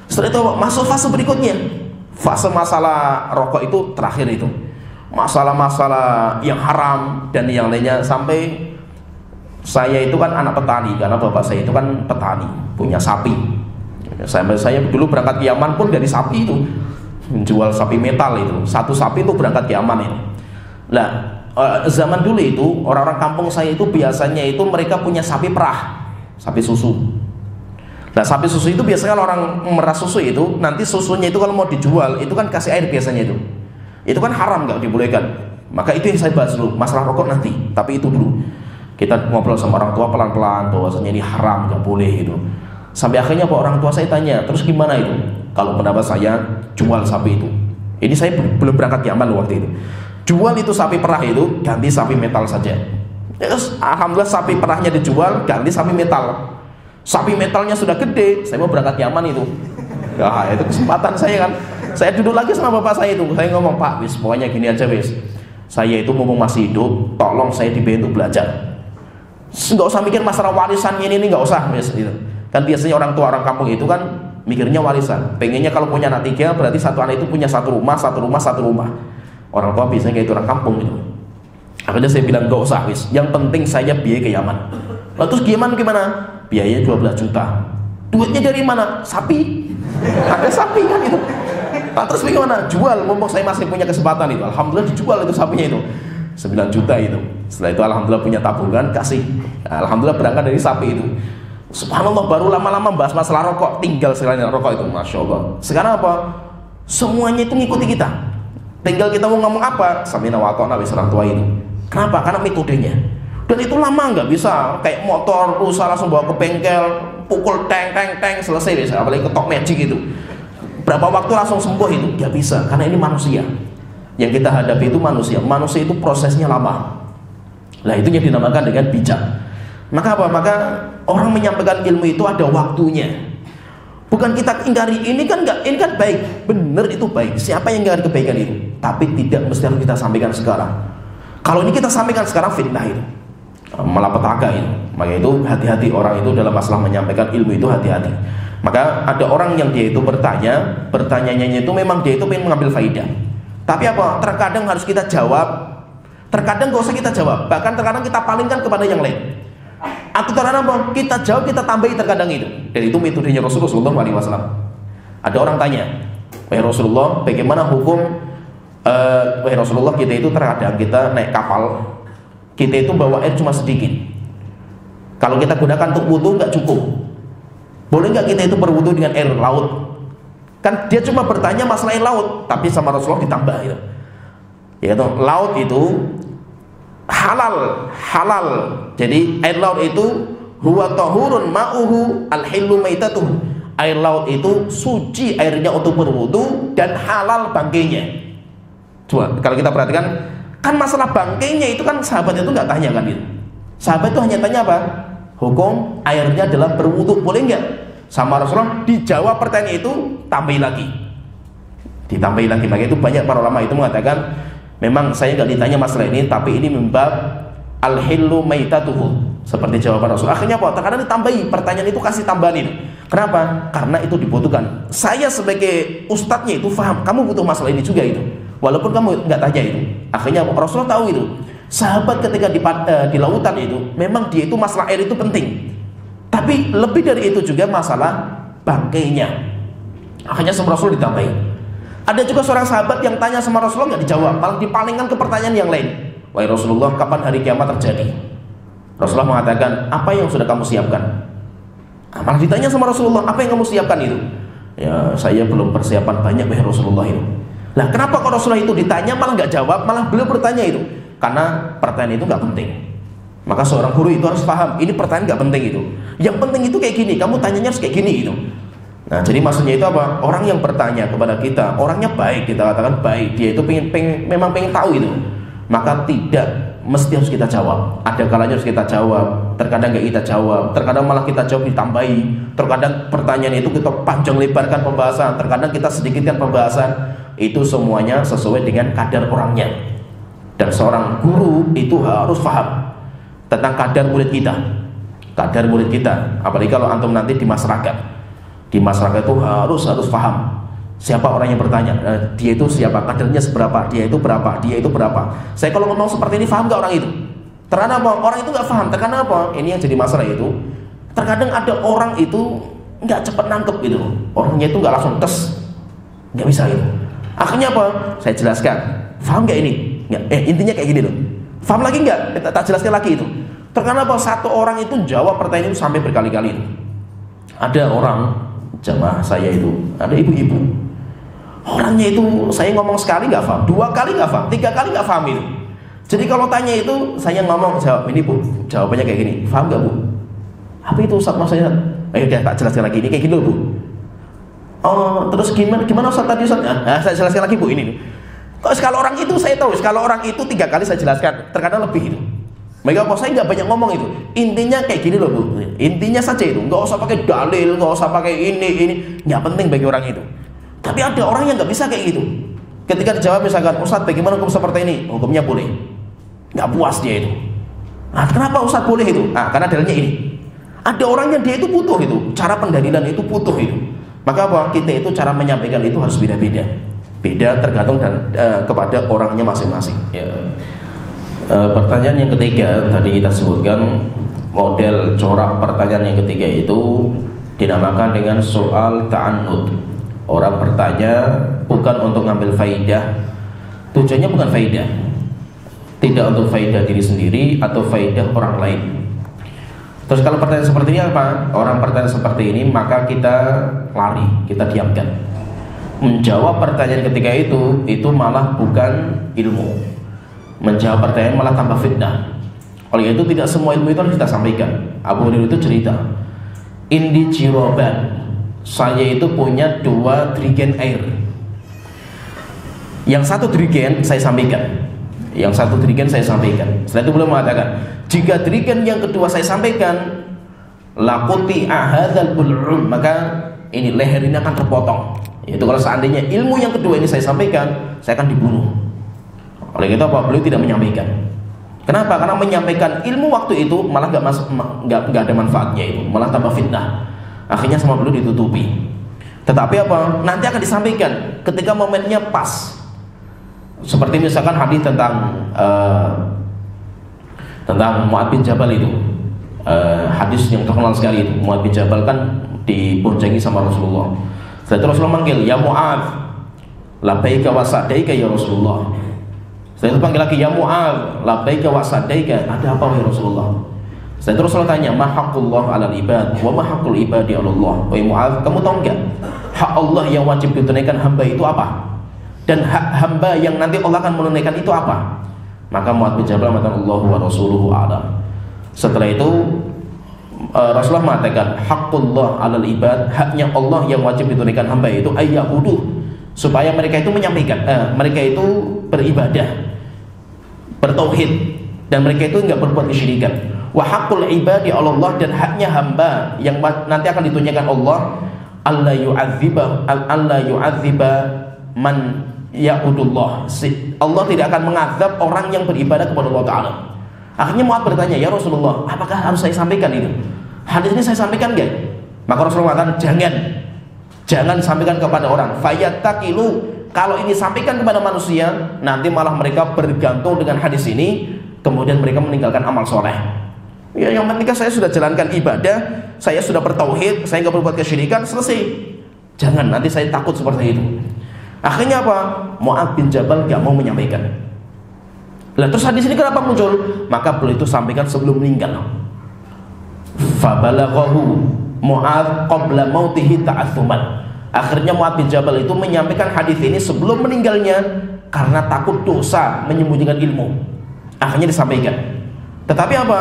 Setelah itu masuk fase berikutnya. Fase masalah rokok itu terakhir itu. Masalah-masalah yang haram dan yang lainnya. Sampai saya itu kan anak petani, karena bapak saya itu kan petani, punya sapi. Sampai saya dulu berangkat ke Yaman pun dari sapi itu, menjual sapi metal itu. Satu sapi itu berangkat ke Yaman itu. Nah, zaman dulu itu orang-orang kampung saya itu biasanya itu mereka punya sapi perah, sapi susu. Nah, sapi susu itu biasanya kalau orang meras susu itu, nanti susunya itu kalau mau dijual itu kan kasih air biasanya itu. Itu kan haram, nggak dibolehkan. Maka itu yang saya bahas dulu. Masalah rokok nanti, tapi itu dulu kita ngobrol sama orang tua pelan-pelan bahwasanya ini haram, nggak boleh itu. Sampai akhirnya orang tua saya tanya, terus gimana itu? Kalau pendapat saya jual sapi itu. Ini saya belum berangkat ke Yaman waktu itu. Jual itu sapi perah itu, ganti sapi metal saja. Terus alhamdulillah sapi perahnya dijual, ganti sapi metal. Sapi metalnya sudah gede, saya mau berangkat ke Yaman itu. Ya, itu kesempatan saya kan. Saya duduk lagi sama bapak saya itu. Saya ngomong, Pak, pokoknya gini aja saya itu mumpung masih hidup, tolong saya dibantu belajar. Nggak usah mikir masalah warisan ini nggak usah gitu. Kan biasanya orang tua orang kampung itu kan mikirnya warisan, pengennya kalau punya anak 3 berarti satu anak itu punya satu rumah. Orang tua biasanya kayak itu orang kampung itu. Akhirnya saya bilang nggak usah yang penting saya biaya ke Yaman. Lalu terus gimana? Biayanya 12 juta. Duitnya dari mana? Sapi. Ada sapi kan itu. Nah, terus bagaimana? Jual, mumpung saya masih punya kesempatan itu. Alhamdulillah dijual itu sapinya itu. 9 juta itu. Setelah itu alhamdulillah punya tabungan, kasih. Nah, alhamdulillah berangkat dari sapi itu. Subhanallah, baru lama-lama bahas masalah rokok, tinggal selain rokok itu, Masya Allah. Sekarang apa? Semuanya itu ngikuti kita. Tinggal kita mau ngomong apa, samina wa ta'na wis orang tua itu. Kenapa? Karena metodenya. Dan itu lama, nggak bisa kayak motor rusak langsung bawa ke bengkel, pukul teng selesai bisa. Apalagi ketok magic itu. Berapa waktu langsung sembuh itu? Nggak bisa, karena ini manusia. Yang kita hadapi itu manusia. Manusia itu prosesnya lama. Nah, itu yang dinamakan dengan bijak. Maka apa? Maka orang menyampaikan ilmu itu ada waktunya. Bukan kita ingkari, ini kan baik, benar itu baik. Siapa yang ingkari kebaikan itu? Tapi tidak mesti harus kita sampaikan sekarang. Kalau ini kita sampaikan sekarang, fitnah itu, malapetaka itu. Maka itu hati-hati orang itu dalam masalah menyampaikan ilmu itu, hati-hati. Maka ada orang yang dia itu pertanyaannya itu memang dia itu ingin mengambil faidah. Tapi apa? Terkadang harus kita jawab. Terkadang gak usah kita jawab. Bahkan terkadang kita palingkan kepada yang lain. Atau terkadang apa? Kita jawab, kita tambahi terkadang itu. Dan itu metodenya Rasulullah SAW. Ada orang tanya, wahai Rasulullah, bagaimana hukum? Wahai Rasulullah, kita itu terkadang kita naik kapal, kita itu bawa air cuma sedikit. Kalau kita gunakan untuk wudhu nggak cukup. Boleh nggak kita itu berwudhu dengan air laut? Kan dia cuma bertanya masalah air laut, tapi sama Rasulullah ditambah itu. Yaitu laut itu halal. Jadi air laut itu huwa tahurun ma'uhu al-hillu maitatuh. Air laut itu suci airnya untuk berwudu dan halal bangkainya. Coba kalau kita perhatikan, kan masalah bangkainya itu kan sahabat itu nggak tanya kan itu. Sahabat itu hanya tanya apa? Hukum airnya dalam berwudu boleh nggak? Sama Rasulullah dijawab pertanyaan itu, ditambahi lagi. Maka itu banyak para ulama itu mengatakan, memang saya nggak ditanya masalah ini, tapi ini membab al-hillu maitatuhu, seperti jawaban Rasul. Akhirnya apa? Terkadang ditambahi pertanyaan itu, kasih tambahan itu. Kenapa? Karena itu dibutuhkan. Saya sebagai ustadznya itu paham, kamu butuh masalah ini juga itu, walaupun kamu nggak tanya itu. Akhirnya Rasulullah tahu itu. Sahabat ketika di lautan itu, memang dia itu masalah air itu penting, tapi lebih dari itu juga masalah bangkainya. Akhirnya sama Rasul ditambahi. Ada juga seorang sahabat yang tanya sama Rasulullah nggak dijawab, malah dipalingkan ke pertanyaan yang lain. Wahai Rasulullah, kapan hari kiamat terjadi? Rasulullah mengatakan, apa yang sudah kamu siapkan? Malah ditanya sama Rasulullah, apa yang kamu siapkan itu? Ya, saya belum persiapan banyak, wahai Rasulullah itu. Nah, kenapa kalau Rasulullah itu ditanya malah nggak jawab, malah beliau bertanya itu? Karena pertanyaan itu nggak penting. Maka seorang guru itu harus paham, ini pertanyaan nggak penting itu. Yang penting itu kayak gini, kamu tanyanya harus kayak gini itu. Nah, jadi maksudnya itu apa? Orang yang bertanya kepada kita, orangnya baik, kita katakan baik, dia itu memang pengen tahu itu. Maka tidak mesti harus kita jawab. Ada kalanya harus kita jawab, terkadang nggak kita jawab, terkadang malah kita jawab ditambahi, terkadang pertanyaan itu kita panjang lebarkan pembahasan, terkadang kita sedikitkan pembahasan. Itu semuanya sesuai dengan kadar orangnya. Dan seorang guru itu harus paham tentang kadar murid kita. Kadar murid kita, apalagi kalau antum nanti di masyarakat. Di masyarakat itu harus paham siapa orang yang bertanya, dia itu siapa, kadarnya seberapa, dia itu berapa, dia itu berapa. Saya kalau ngomong seperti ini, paham nggak orang itu? Terkadang apa? Orang itu nggak paham. Terkadang apa? Ini yang jadi masalah itu. Terkadang ada orang itu nggak cepat nangkep gitu. Orangnya itu nggak langsung tes, nggak bisa itu. Akhirnya apa? Saya jelaskan. Paham nggak ini? Intinya kayak gini loh. Paham lagi nggak? Tak jelaskan lagi itu. Terkadang apa? Satu orang itu jawab pertanyaan itu sampai berkali-kali. Ada orang jamaah saya itu, ada ibu-ibu. Orangnya itu saya ngomong sekali nggak paham, 2 kali nggak paham, 3 kali nggak paham itu. Jadi kalau tanya itu saya ngomong jawab ini bu, jawabannya kayak gini, paham nggak bu? Apa itu Ustaz maksudnya? Ayo dia tak jelaskan lagi, ini kayak gini loh bu. Oh terus gimana Ustaz tadi Ustaz? Nah, saya jelaskan lagi bu ini. Kalau orang itu saya tahu, kalau orang itu 3 kali saya jelaskan, terkadang lebih itu. Mereka apa? Saya nggak banyak ngomong itu. Intinya kayak gini loh bu. Intinya saja itu, nggak usah pakai dalil, nggak usah pakai ini, nggak penting bagi orang itu. Tapi ada orang yang nggak bisa kayak gitu. Ketika dijawab misalkan, Ustaz bagaimana hukum seperti ini? Hukumnya boleh. Nggak puas dia itu. Nah, kenapa Ustaz boleh itu? Nah, karena dalilnya ini. Ada orang yang dia itu butuh itu, cara pendalilan itu butuh itu. Maka apa? Kita itu cara menyampaikan itu harus beda-beda. Beda tergantung kepada orangnya masing-masing. Ya. Pertanyaan yang ketiga tadi kita sebutkan, model corak pertanyaan yang ketiga itu dinamakan dengan soal ta'annud. Orang bertanya bukan untuk ngambil faidah, tujuannya bukan faidah, tidak untuk faidah diri sendiri atau faidah orang lain. Terus kalau pertanyaan seperti ini apa? Orang bertanya seperti ini maka kita lari, kita diamkan. Menjawab pertanyaan ketiga itu malah bukan ilmu. Menjawab pertanyaan malah tambah fitnah. Oleh itu tidak semua ilmu itu harus kita sampaikan. Abu Hurairah itu cerita, Indi Jiroban, saya itu punya 2 dirigen air. Yang satu dirigen saya sampaikan, Setelah itu beliau mengatakan, jika dirigen yang kedua saya sampaikan, lakuti ahadzal bul'um, maka ini leher ini akan terpotong. Itu kalau seandainya ilmu yang kedua ini saya sampaikan, saya akan dibunuh. Oleh itu apa? Beliau tidak menyampaikan. Kenapa? Karena menyampaikan ilmu waktu itu malah nggak ada manfaatnya, itu malah tambah fitnah. Akhirnya sama beliau ditutupi. Tetapi apa? Nanti akan disampaikan ketika momennya pas. Seperti misalkan hadis tentang Mu'adz bin Jabal itu, hadis yang terkenal sekali itu. Mu'adz bin Jabal kan diboncengi sama Rasulullah. Setelah itu Rasulullah manggil, ya Mu'adz, labbaika wa sa'daika ya Rasulullah. Setelah itu panggil lagi, ya Mu'adz, labbaika wa sa'daika. Ada apa ya Rasulullah? Setelah itu Rasulullah tanya, ma haqqullah 'alal ibad wa ma haqqul ibadi 'ala Allah. Wahai Mu'adz, kamu tahu enggak hak Allah yang wajib ditunaikan hamba itu apa? Dan hak hamba yang nanti Allah akan menunaikan itu apa? Maka Mu'adz bin Jabal mengatakan, Allahu wa rasuluhu a'lam. Setelah itu Rasulullah mengatakan, haqqullah 'alal ibad, haknya Allah yang wajib ditunaikan hamba itu ayyabuduh, supaya mereka itu menyampaikan, mereka itu beribadah, bertauhid, dan mereka itu enggak berbuat kesyirikan. Wa haqqul ibadi 'ala Allah, dan haknya hamba yang nanti akan ditunaikan Allah, alla yu'adziba man ya'budullah. Allah tidak akan mengazab orang yang beribadah kepada Allah Ta'ala. Akhirnya Mu'adz bertanya, ya Rasulullah, apakah harus saya sampaikan itu? Hadis ini saya sampaikan enggak? Maka Rasulullah mengatakan, jangan sampaikan kepada orang. Fayattaqilu, kalau ini sampaikan kepada manusia, nanti malah mereka bergantung dengan hadis ini, kemudian mereka meninggalkan amal soleh. Ya, yang penting saya sudah jalankan ibadah, saya sudah bertauhid, saya nggak berbuat kesyirikan, selesai. Jangan, nanti saya takut seperti itu. Akhirnya apa? Mu'adz bin Jabal gak mau menyampaikan. Lah terus hadis ini kenapa muncul? Maka beliau itu sampaikan sebelum meninggal. Fabalaghahu Mu'adz qabla mautihi ta'assuman. Akhirnya Mu'adz bin Jabal itu menyampaikan hadis ini sebelum meninggalnya karena takut dosa menyembunyikan ilmu. Akhirnya disampaikan. Tetapi apa?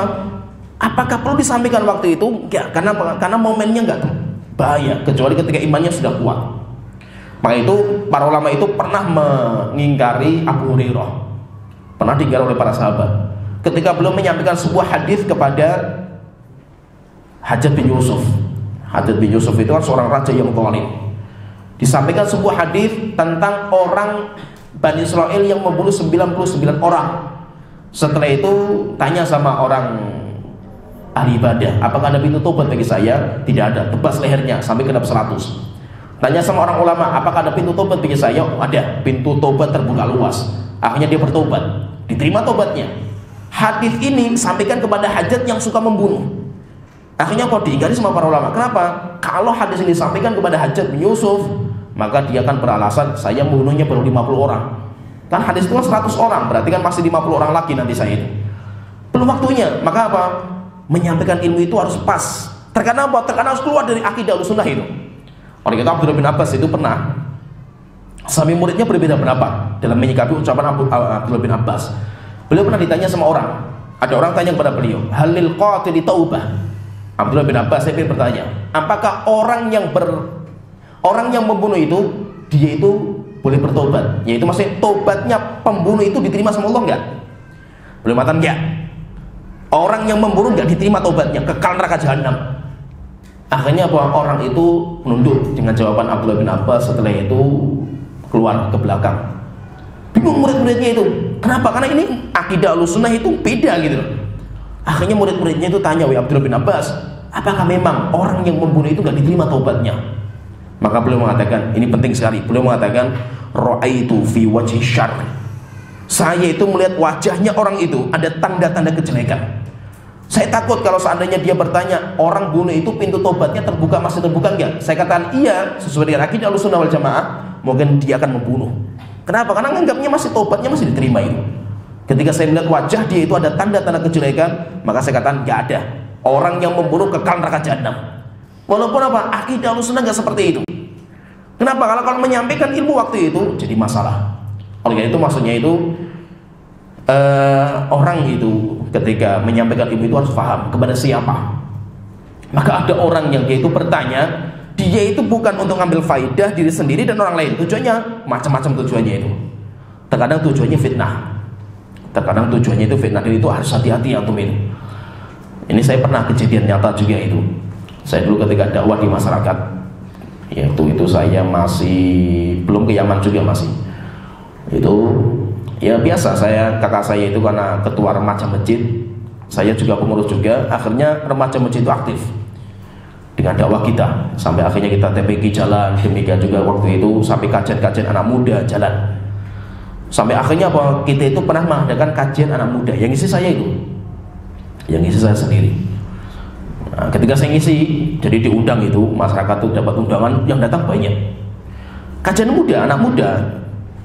Apakah perlu disampaikan waktu itu? Enggak, karena momennya enggak bahaya, kecuali ketika imannya sudah kuat. Maka itu para ulama itu pernah mengingkari Abu Hurairah, pernah diingkari oleh para sahabat ketika belum menyampaikan sebuah hadis kepada Hajjaj bin Yusuf. Hajjaj bin Yusuf itu kan seorang raja yang zalim. Disampaikan sebuah hadis tentang orang Bani Israel yang membunuh 99 orang. Setelah itu tanya sama orang ahli ibadah, apakah ada pintu tobat bagi saya? Tidak ada, tebas lehernya sampai genap 100. Tanya sama orang ulama, apakah ada pintu tobat bagi saya? Ada, pintu tobat terbuka luas. Akhirnya dia bertobat, diterima tobatnya. Hadis ini sampaikan kepada Hajjaj yang suka membunuh. Akhirnya kok diingkari sama para ulama. Kenapa? Kalau hadis ini disampaikan kepada Hajjaj bin Yusuf, maka dia akan beralasan, saya membunuhnya baru 50 orang. Kan hadis itu 100 orang, berarti kan masih 50 orang lagi nanti saya itu. Belum waktunya. Maka apa? Menyampaikan ilmu itu harus pas. Terkadang apa? Terkadang harus keluar dari akidah Ahlussunnah itu. Oleh itu Abdullah bin Abbas itu pernah, sami muridnya berbeda pendapat dalam menyikapi ucapan Abdullah bin Abbas. Beliau pernah ditanya sama orang. Ada orang tanya kepada beliau, halil qatili taubah. Abdullah bin Abbas saya bertanya, apakah orang yang membunuh itu, dia itu boleh bertobat? Yaitu maksudnya tobatnya pembunuh itu diterima sama Allah enggak? Beliau mengatakan enggak. Orang yang membunuh enggak diterima tobatnya, kekal neraka jahanam. Akhirnya apa? Orang itu menunduk dengan jawaban Abdullah bin Abbas. Setelah itu keluar ke belakang. Bingung murid-muridnya itu. Kenapa? Karena ini akidah Ahlussunnah itu beda gitu. Akhirnya murid-muridnya itu tanya, wahai Abdullah bin Abbas, apakah memang orang yang membunuh itu gak diterima taubatnya? Maka beliau mengatakan, ini penting sekali. Beliau mengatakan, ra'aitu fi wajhi syarr. Saya itu melihat wajahnya orang itu ada tanda-tanda kejelekan. Saya takut kalau seandainya dia bertanya, orang bunuh itu pintu tobatnya terbuka, masih terbuka enggak? Saya katakan iya, sesuai dengan akidah Ahlussunnah wal Jamaah, mungkin dia akan membunuh. Kenapa? Karena anggapnya masih tobatnya masih diterima itu. Ketika saya melihat wajah dia itu ada tanda-tanda kejelekan, maka saya katakan enggak ada. Orang yang membunuh kekal neraka jahanam. Walaupun apa? Akidah Ahlussunnah enggak seperti itu. Kenapa? Kalau menyampaikan ilmu waktu itu jadi masalah. Oleh itu maksudnya itu orang itu ketika menyampaikan ilmu itu harus paham kepada siapa. Maka ada orang yang dia itu bertanya, dia itu bukan untuk ngambil faidah diri sendiri dan orang lain. Tujuannya macam-macam tujuannya itu. Terkadang tujuannya fitnah. Terkadang tujuannya itu fitnah, dan itu harus hati-hati antum itu. Ini saya pernah kejadian nyata juga itu. Saya dulu ketika dakwah di masyarakat, yaitu itu saya masih belum ke Yaman juga masih. Itu ya biasa, kakak saya itu karena ketua remaja masjid, saya juga pengurus juga. Akhirnya remaja masjid itu aktif dengan dakwah kita, sampai akhirnya kita TPQ jalan, demikian juga waktu itu sampai kajian-kajian anak muda jalan. Sampai akhirnya apa, kita itu pernah mengadakan kajian anak muda, yang ngisi saya itu, yang ngisi saya sendiri. Nah, ketika saya ngisi, jadi diundang itu, masyarakat itu dapat undangan, yang datang banyak. Kajian muda, anak muda.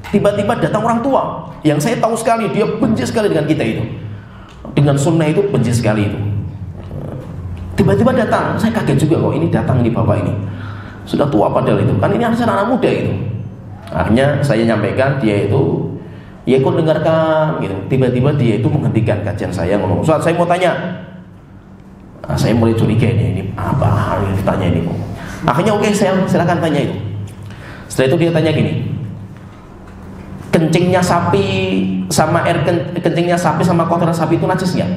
Tiba-tiba datang orang tua yang saya tahu sekali dia benci sekali dengan kita itu, dengan sunnah itu benci sekali itu. Tiba-tiba datang, saya kaget juga kok ini datang ini bapak ini sudah tua padahal itu kan ini harusnya anak muda itu. Akhirnya saya nyampaikan, dia itu ya ikut dengarkan gitu. Tiba-tiba dia itu menghentikan kajian saya, ngomong, "Ustaz, saya mau tanya." Saya mulai curiga ini apa hal yang ditanya ini. Akhirnya oke, saya silakan tanya itu. Setelah itu dia tanya gini, kencingnya sapi sama kencingnya sapi sama kotoran sapi itu najis nggak?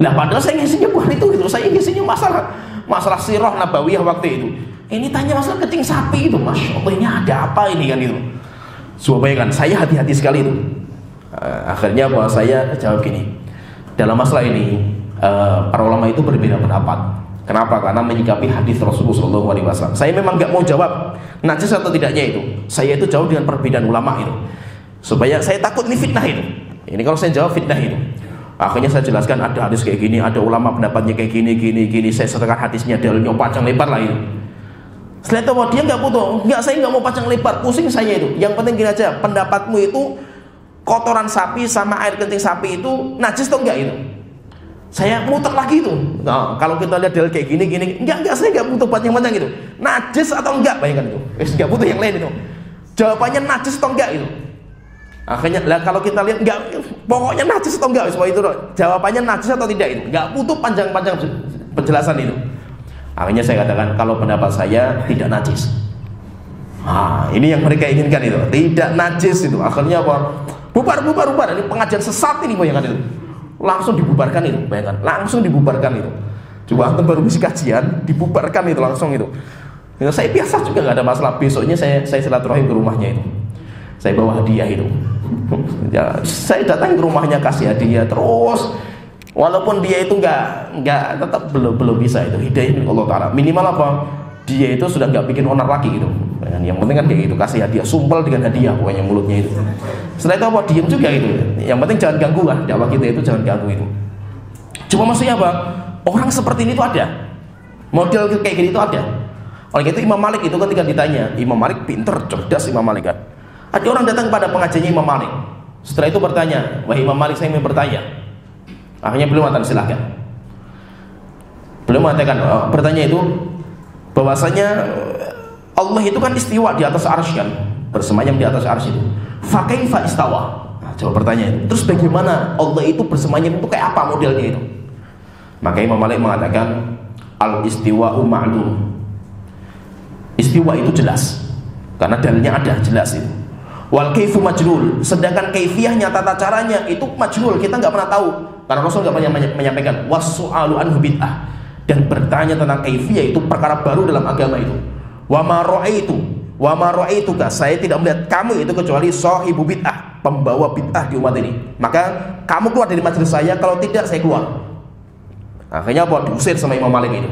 Nah padahal saya ngisinya bukan itu gitu, saya ngisinya masalah sirah nabawiyah waktu itu. Ini tanya masalah kencing sapi itu, masya Allah ini ada apa ini kan itu. Coba bayangkan, saya hati-hati sekali itu. Akhirnya bahwa saya jawab gini, dalam masalah ini para ulama itu berbeda pendapat. Kenapa? Karena menyikapi hadis Rasulullah SAW. Saya memang nggak mau jawab najis atau tidaknya itu. Saya itu jauh dengan perbedaan ulama itu, supaya saya takut ini fitnah itu. Ini kalau saya jawab fitnah itu. Akhirnya saya jelaskan ada hadis kayak gini, ada ulama pendapatnya kayak gini. Saya sertakan hadisnya, dalilnya panjang lebar lah itu. Setelah itu dia nggak butuh, nggak, saya nggak mau panjang lebar, pusing saya itu. Yang penting gini aja, pendapatmu itu kotoran sapi sama air kencing sapi itu najis atau enggak itu? Saya muter lagi itu. Nah, kalau kita lihat dalil kayak gini, enggak, saya enggak butuh panjang-panjang itu. Najis atau enggak, bayangkan itu. Enggak butuh yang lain itu. Jawabannya najis atau enggak itu. Akhirnya lah kalau kita lihat enggak, pokoknya najis atau enggak, semua itu jawabannya najis atau tidak itu. Enggak butuh panjang-panjang penjelasan itu. Akhirnya saya katakan kalau pendapat saya tidak najis. Ini yang mereka inginkan itu, tidak najis itu. Akhirnya apa? Bubar. Ini pengajian sesat ini, bayangkan itu. Langsung dibubarkan itu, bayangkan, langsung dibubarkan itu. Coba antum baru misi kajian, dibubarkan itu langsung itu. Ya, saya biasa juga nggak ada masalah. Besoknya saya silaturahim ke rumahnya itu. Saya bawa hadiah itu. Ya, saya datang ke rumahnya kasih hadiah terus. Walaupun dia itu nggak tetap belum bisa itu, hidayah Allah Taala. Minimal apa? Dia itu sudah nggak bikin onar lagi gitu. Yang penting kan kayak gitu, kasih hadiah, sumpel dengan hadiah pokoknya mulutnya itu. Setelah itu apa? Diem juga itu. Yang penting jangan ganggu lah, dakwah kita itu jangan ganggu itu. Cuma maksudnya apa? Orang seperti ini itu ada, model kayak gini itu ada. Oleh itu Imam Malik itu ketika ditanya, Imam Malik pinter, cerdas Imam Malik kan. Ada orang datang pada pengajiannya Imam Malik. Setelah itu bertanya, wahai Imam Malik, saya ingin bertanya. Akhirnya beliau mengatakan silakan. Beliau mengatakan bertanya itu bahwasanya Allah itu kan istiwa di atas arsy kan, bersemayam di atas arsy itu. Fa kaifa istawa? Nah, coba pertanyaan. Terus bagaimana Allah itu bersemayam itu kayak apa modelnya itu? Maka Imam Malik mengatakan al istiwa'u ma'lum. Istiwa itu jelas karena dalilnya ada jelas itu. Wal kaifu majhul. Sedangkan kaifiyahnya, tata caranya itu majhul, kita nggak pernah tahu. Karena Rasul nggak pernah menyampaikan. Was-su'alu anhu bid'ah. Dan bertanya tentang kaifiyah itu perkara baru dalam agama itu. Wa ma ra'aituka, saya tidak melihat kamu itu kecuali sahibu bid'ah, pembawa bid'ah di umat ini. Maka kamu keluar dari majelis saya, kalau tidak saya keluar. Akhirnya apa? Diusir sama Imam Malik itu.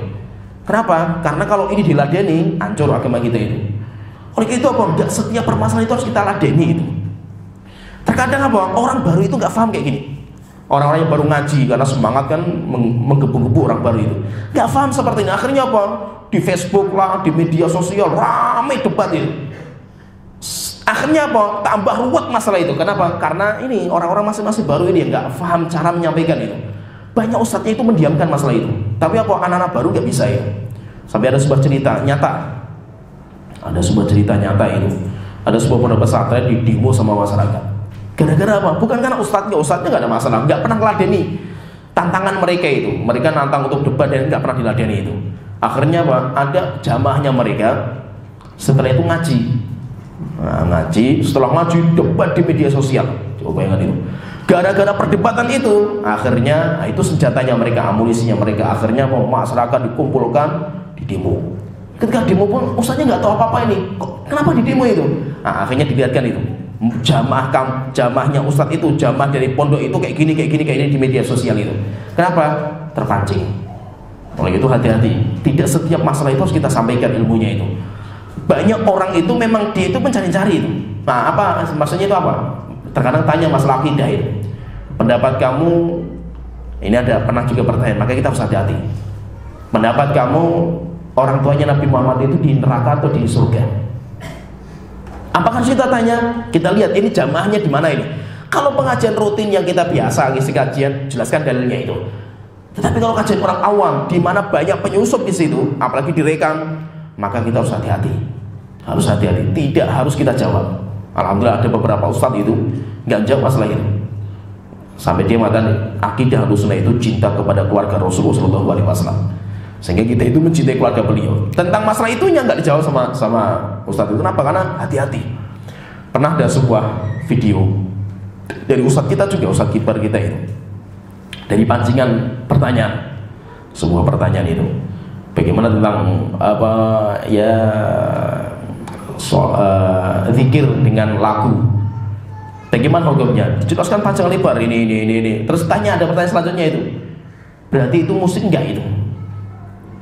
Kenapa? Karena kalau ini diladeni, hancur agama kita itu. Oleh itu apa? Tidak setiap permasalahan itu harus kita ladeni itu. Terkadang apa? Orang baru itu nggak paham kayak gini. Orang-orang yang baru ngaji karena semangat kan menggebu-gebu orang baru itu. Nggak paham seperti ini. Akhirnya apa? Di Facebook lah, di media sosial ramai debat itu. Akhirnya apa? Tambah ruwet masalah itu. Kenapa? Karena ini orang-orang masing-masing baru ini nggak paham cara menyampaikan itu. Banyak ustadznya itu mendiamkan masalah itu. Tapi apa? Anak-anak baru nggak bisa ya. Sampai ada sebuah cerita nyata. Ada sebuah cerita nyata itu. Ada sebuah pondok pesantren di demo sama masyarakat. Gara-gara apa? Bukan karena ustadznya nggak ada masalah, nggak pernah meladeni tantangan mereka itu. Mereka nantang untuk debat dan nggak pernah diladeni itu. Akhirnya apa? Ada jamaahnya mereka setelah itu ngaji. Nah, ngaji, setelah ngaji debat di media sosial. Coba bayangkan itu. Gara-gara perdebatan itu, akhirnya itu senjatanya mereka, amunisinya mereka. Akhirnya mau masyarakat dikumpulkan di demo. Ketika demo pun ustadznya nggak tahu apa-apa ini. Kenapa di demo itu? Nah, akhirnya dilihatkan itu. Jamaahnya ustadz itu, jamaah dari pondok itu kayak gini di media sosial itu. Kenapa? Terpancing. Oleh itu hati-hati. Tidak setiap masalah itu harus kita sampaikan ilmunya itu. Banyak orang itu memang dia itu mencari-cari itu. Nah, apa maksudnya itu apa? Terkadang tanya masalah akidah itu. Pendapat kamu, ini ada pernah juga pertanyaan, maka kita harus hati-hati. Pendapat kamu, orang tuanya Nabi Muhammad itu di neraka atau di surga? Apakah kita tanya? Kita lihat ini jamaahnya di mana ini. Kalau pengajian rutin yang kita biasa ngisi kajian, jelaskan dalilnya itu. Tetapi kalau kajian orang awam, di mana banyak penyusup di situ, apalagi direkam, maka kita harus hati-hati. Harus hati-hati. Tidak harus kita jawab. Alhamdulillah ada beberapa ustadz itu nggak jawab masalah itu. Sampai dia mengatakan akidah Ahlussunnah itu cinta kepada keluarga Rasulullah SAW. Sehingga kita itu mencintai keluarga beliau. Tentang masalah itunya nggak dijawab sama ustadz itu. Kenapa? Karena hati-hati. Pernah ada sebuah video dari ustadz kita juga, ustadz kibar kita itu, dari pancingan pertanyaan, sebuah pertanyaan itu, bagaimana tentang apa ya zikir dengan lagu, bagaimana hukumnya? Dijelaskan panjang lebar ini. Terus tanya, ada pertanyaan selanjutnya itu, berarti itu musik enggak itu?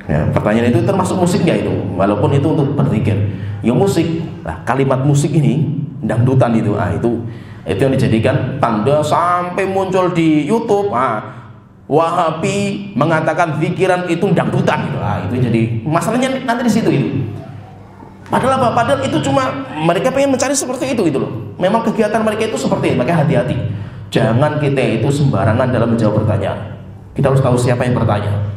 Ya, pertanyaan itu termasuk musik nggak itu? Walaupun itu untuk berzikir, ya musik. Nah, kalimat musik ini, dangdutan itu, itu yang dijadikan tanda sampai muncul di YouTube. Wahabi mengatakan zikiran itu dangdutan gitu. Itu jadi masalahnya nanti di situ itu. Padahal apa? Padahal itu cuma mereka pengen mencari seperti itu gitu loh. Memang kegiatan mereka itu seperti itu. Maka hati-hati. Jangan kita itu sembarangan dalam menjawab pertanyaan. Kita harus tahu siapa yang bertanya.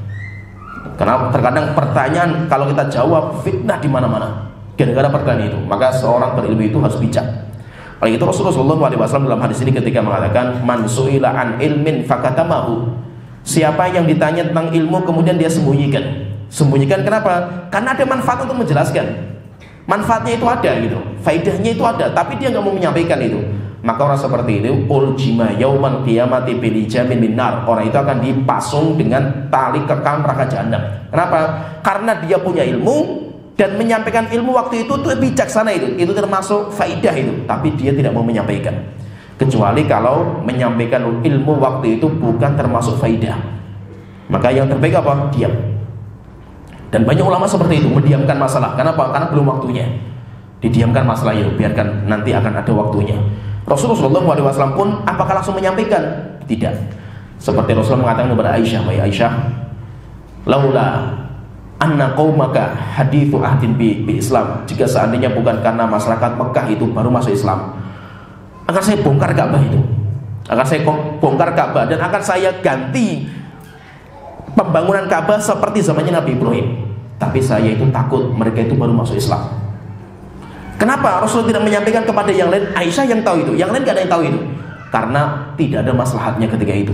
Karena terkadang pertanyaan kalau kita jawab fitnah di mana-mana gara-gara pertanyaan itu. Maka seorang berilmu itu harus bijak. Oleh itu Rasulullah SAW dalam hadis ini ketika mengatakan man su'ila an ilmin fakatamahu. Siapa yang ditanya tentang ilmu kemudian dia sembunyikan. Sembunyikan kenapa? Karena ada manfaat untuk menjelaskan. Manfaatnya itu ada gitu, faedahnya itu ada, tapi dia nggak mau menyampaikan itu. Maka orang seperti itu uljima yauman qiyamati bil jamin minar. Orang itu akan dipasung dengan tali kekang neraka jahanam. Kenapa? Karena dia punya ilmu dan menyampaikan ilmu waktu itu tuh bijaksana itu. Itu termasuk faedah itu, tapi dia tidak mau menyampaikan. Kecuali kalau menyampaikan ilmu waktu itu bukan termasuk faedah. Maka yang terbaik apa? Diam. Dan banyak ulama seperti itu, mendiamkan masalah. Kenapa? Karena belum waktunya. Didiamkan masalah itu, biarkan nanti akan ada waktunya. Rasulullah SAW pun apakah langsung menyampaikan? Tidak. Seperti Rasulullah mengatakan kepada Aisyah, "Wahai Aisyah, laula anna qaumaka hadithu ahdin bi Islam." Jika seandainya bukan karena masyarakat Mekah itu baru masuk Islam, akan saya bongkar Ka'bah itu. Akan saya bongkar Ka'bah dan akan saya ganti pembangunan Ka'bah seperti zamannya Nabi Ibrahim. Tapi saya itu takut mereka itu baru masuk Islam. Kenapa Rasul tidak menyampaikan kepada yang lain? Aisyah yang tahu itu, yang lain gak ada yang tahu itu. Karena tidak ada maslahatnya ketika itu.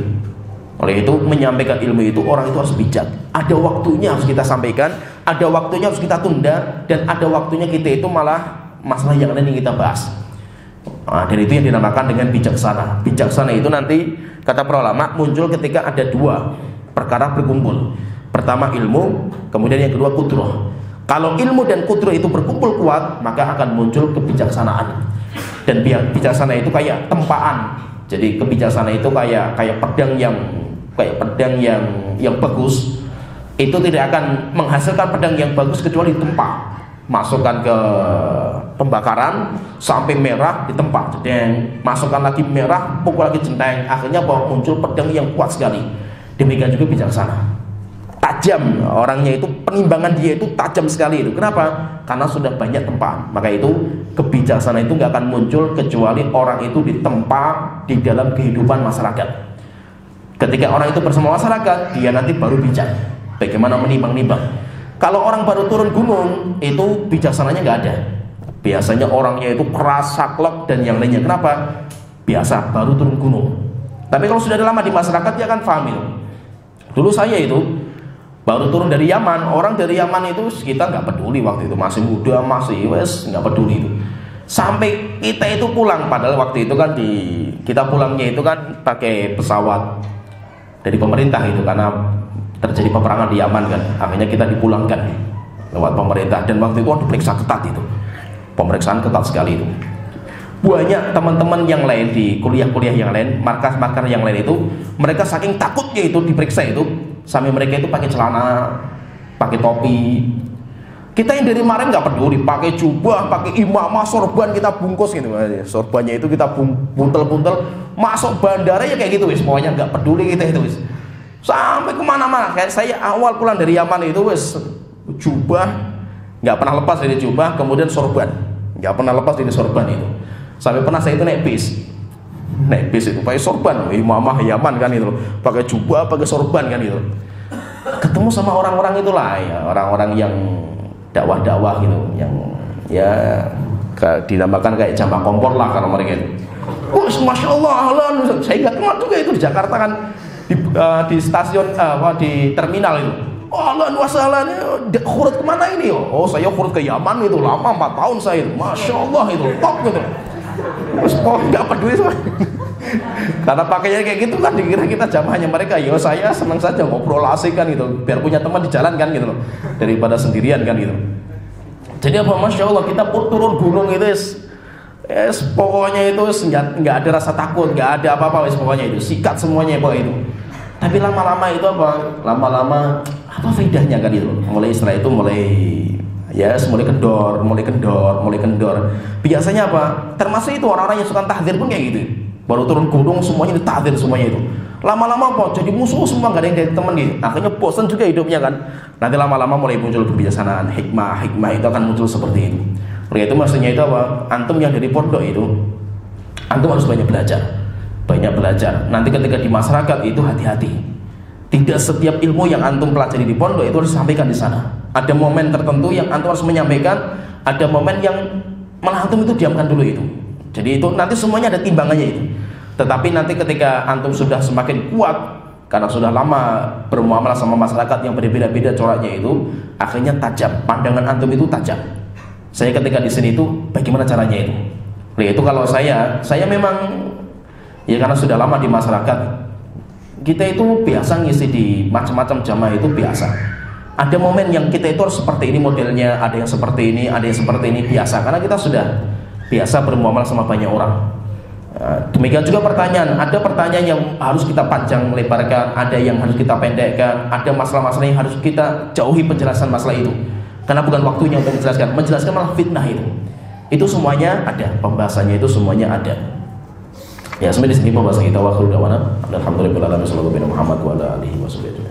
Oleh itu menyampaikan ilmu itu orang itu harus bijak. Ada waktunya harus kita sampaikan, ada waktunya harus kita tunda, dan ada waktunya kita itu malah masalah yang lain yang kita bahas. Dan itu yang dinamakan dengan bijaksana. Bijaksana itu nanti kata para ulama muncul ketika ada dua perkara berkumpul. Pertama ilmu, kemudian yang kedua qudrah. Kalau ilmu dan qudrah itu berkumpul kuat, maka akan muncul kebijaksanaan. Dan bijaksana itu kayak tempaan. Jadi kebijaksanaan itu kayak pedang yang bagus. Itu tidak akan menghasilkan pedang yang bagus kecuali ditempa. Masukkan ke pembakaran sampai merah di tempat, jedeng, masukkan lagi merah, pukul lagi jenteng, akhirnya muncul pedang yang kuat sekali. Demikian juga bijaksana, tajam orangnya itu, penimbangan dia itu tajam sekali itu. Kenapa? Karena sudah banyak tempat. Maka itu kebijaksanaan itu nggak akan muncul kecuali orang itu ditempa di dalam kehidupan masyarakat. Ketika orang itu bersama masyarakat, dia nanti baru bijak bagaimana menimbang-nimbang. Kalau orang baru turun gunung, itu bijaksananya nggak ada. Biasanya orangnya itu keras, saklek, dan yang lainnya. Kenapa? Biasa, baru turun gunung. Tapi kalau sudah lama di masyarakat, dia akan paham itu. Dulu saya itu baru turun dari Yaman. Orang dari Yaman itu kita nggak peduli waktu itu, masih muda, masih wes nggak peduli itu. Sampai kita itu pulang, padahal waktu itu kan kita pulangnya itu kan pakai pesawat dari pemerintah itu, karena terjadi peperangan di Yaman kan, akhirnya kita dipulangkan lewat pemerintah. Dan waktu itu diperiksa ketat itu, pemeriksaan ketat sekali itu. Banyak teman-teman yang lain di kuliah-kuliah yang lain, markas-markas yang lain itu, mereka saking takutnya itu diperiksa itu, sampai mereka itu pakai celana, pakai topi. Kita yang dari kemarin nggak peduli, pakai jubah, pakai imamah, sorban kita bungkus gitu. Sorbannya itu kita buntel-buntel, masuk bandara ya kayak gitu wis. Pokoknya nggak peduli kita itu wis. Sampai kemana-mana. Kayak saya awal pulang dari Yaman itu wis, jubah nggak pernah lepas dari jubah, kemudian sorban nggak pernah lepas dari sorban itu. Sampai pernah saya itu naik bis itu pakai sorban, imamah Yaman kan itu, pakai jubah, pakai sorban kan itu. Ketemu sama orang-orang itulah ya, orang-orang yang dakwah-dakwah gitu, yang ya dinamakan kayak jamaah kompor lah kalau mereka itu. Oh, masya Allah, ahlan. Saya nggak kenal juga itu di Jakarta kan, di stasiun di terminal itu. Ahlan wasahlan, khurut kemana ini? Oh, saya khurut ke Yaman itu, lama 4 tahun saya itu. Masya Allah itu, top gitu. Oh, nggak peduli sama. Karena pakainya kayak gitu kan, dikira kita jamaahnya mereka. Ya saya senang saja ngobrol asik kan gitu, biar punya teman di jalan kan gitu loh, daripada sendirian kan gitu. Jadi apa, masya Allah, kita turun gunung itu pokoknya itu nggak ada rasa takut, nggak ada apa-apa pokoknya itu, sikat semuanya pokoknya itu. Tapi lama-lama itu apa? Lama-lama apa faedahnya kan itu? Mulai setelah itu mulai kendor. Biasanya apa? Termasuk itu orang-orang yang suka tahdzir pun kayak gitu. Baru turun gunung semuanya ditahdzir semuanya itu. Lama-lama apa? Jadi musuh semua, nggak ada yang jadi teman gitu. Akhirnya bosan juga hidupnya kan. Nanti lama-lama mulai muncul kebijaksanaan, hikmah itu akan muncul seperti itu. Oleh itu maksudnya itu apa? Antum yang dari pondok itu, antum harus banyak belajar. Nanti ketika di masyarakat itu hati-hati. Tidak setiap ilmu yang antum pelajari di pondok itu harus disampaikan di sana. Ada momen tertentu yang antum harus menyampaikan, ada momen yang malah antum itu diamkan dulu itu. Jadi itu nanti semuanya ada timbangannya itu. Tetapi nanti ketika antum sudah semakin kuat, karena sudah lama bermuamalah sama masyarakat yang berbeda-beda coraknya itu, akhirnya tajam, pandangan antum itu tajam. Saya ketika di sini itu bagaimana caranya itu? Itu kalau saya memang ya karena sudah lama di masyarakat, kita itu biasa ngisi di macam-macam jamaah itu biasa. Ada momen yang kita itu harus seperti ini modelnya, ada yang seperti ini, ada yang seperti ini, biasa. Karena kita sudah biasa bermuamalah sama banyak orang. Demikian juga pertanyaan, ada pertanyaan yang harus kita panjang lebarkan, ada yang harus kita pendekkan, ada masalah-masalah yang harus kita jauhi penjelasan masalah itu. Karena bukan waktunya untuk menjelaskan malah fitnah itu. Itu semuanya ada, pembahasannya itu semuanya ada. Ya, sampai di sini pembahasan kita. Wa akhiru da'wana alhamdulillahi rabbil alamin, sallallahu alaihi Muhammad wa ala alihi wasallam.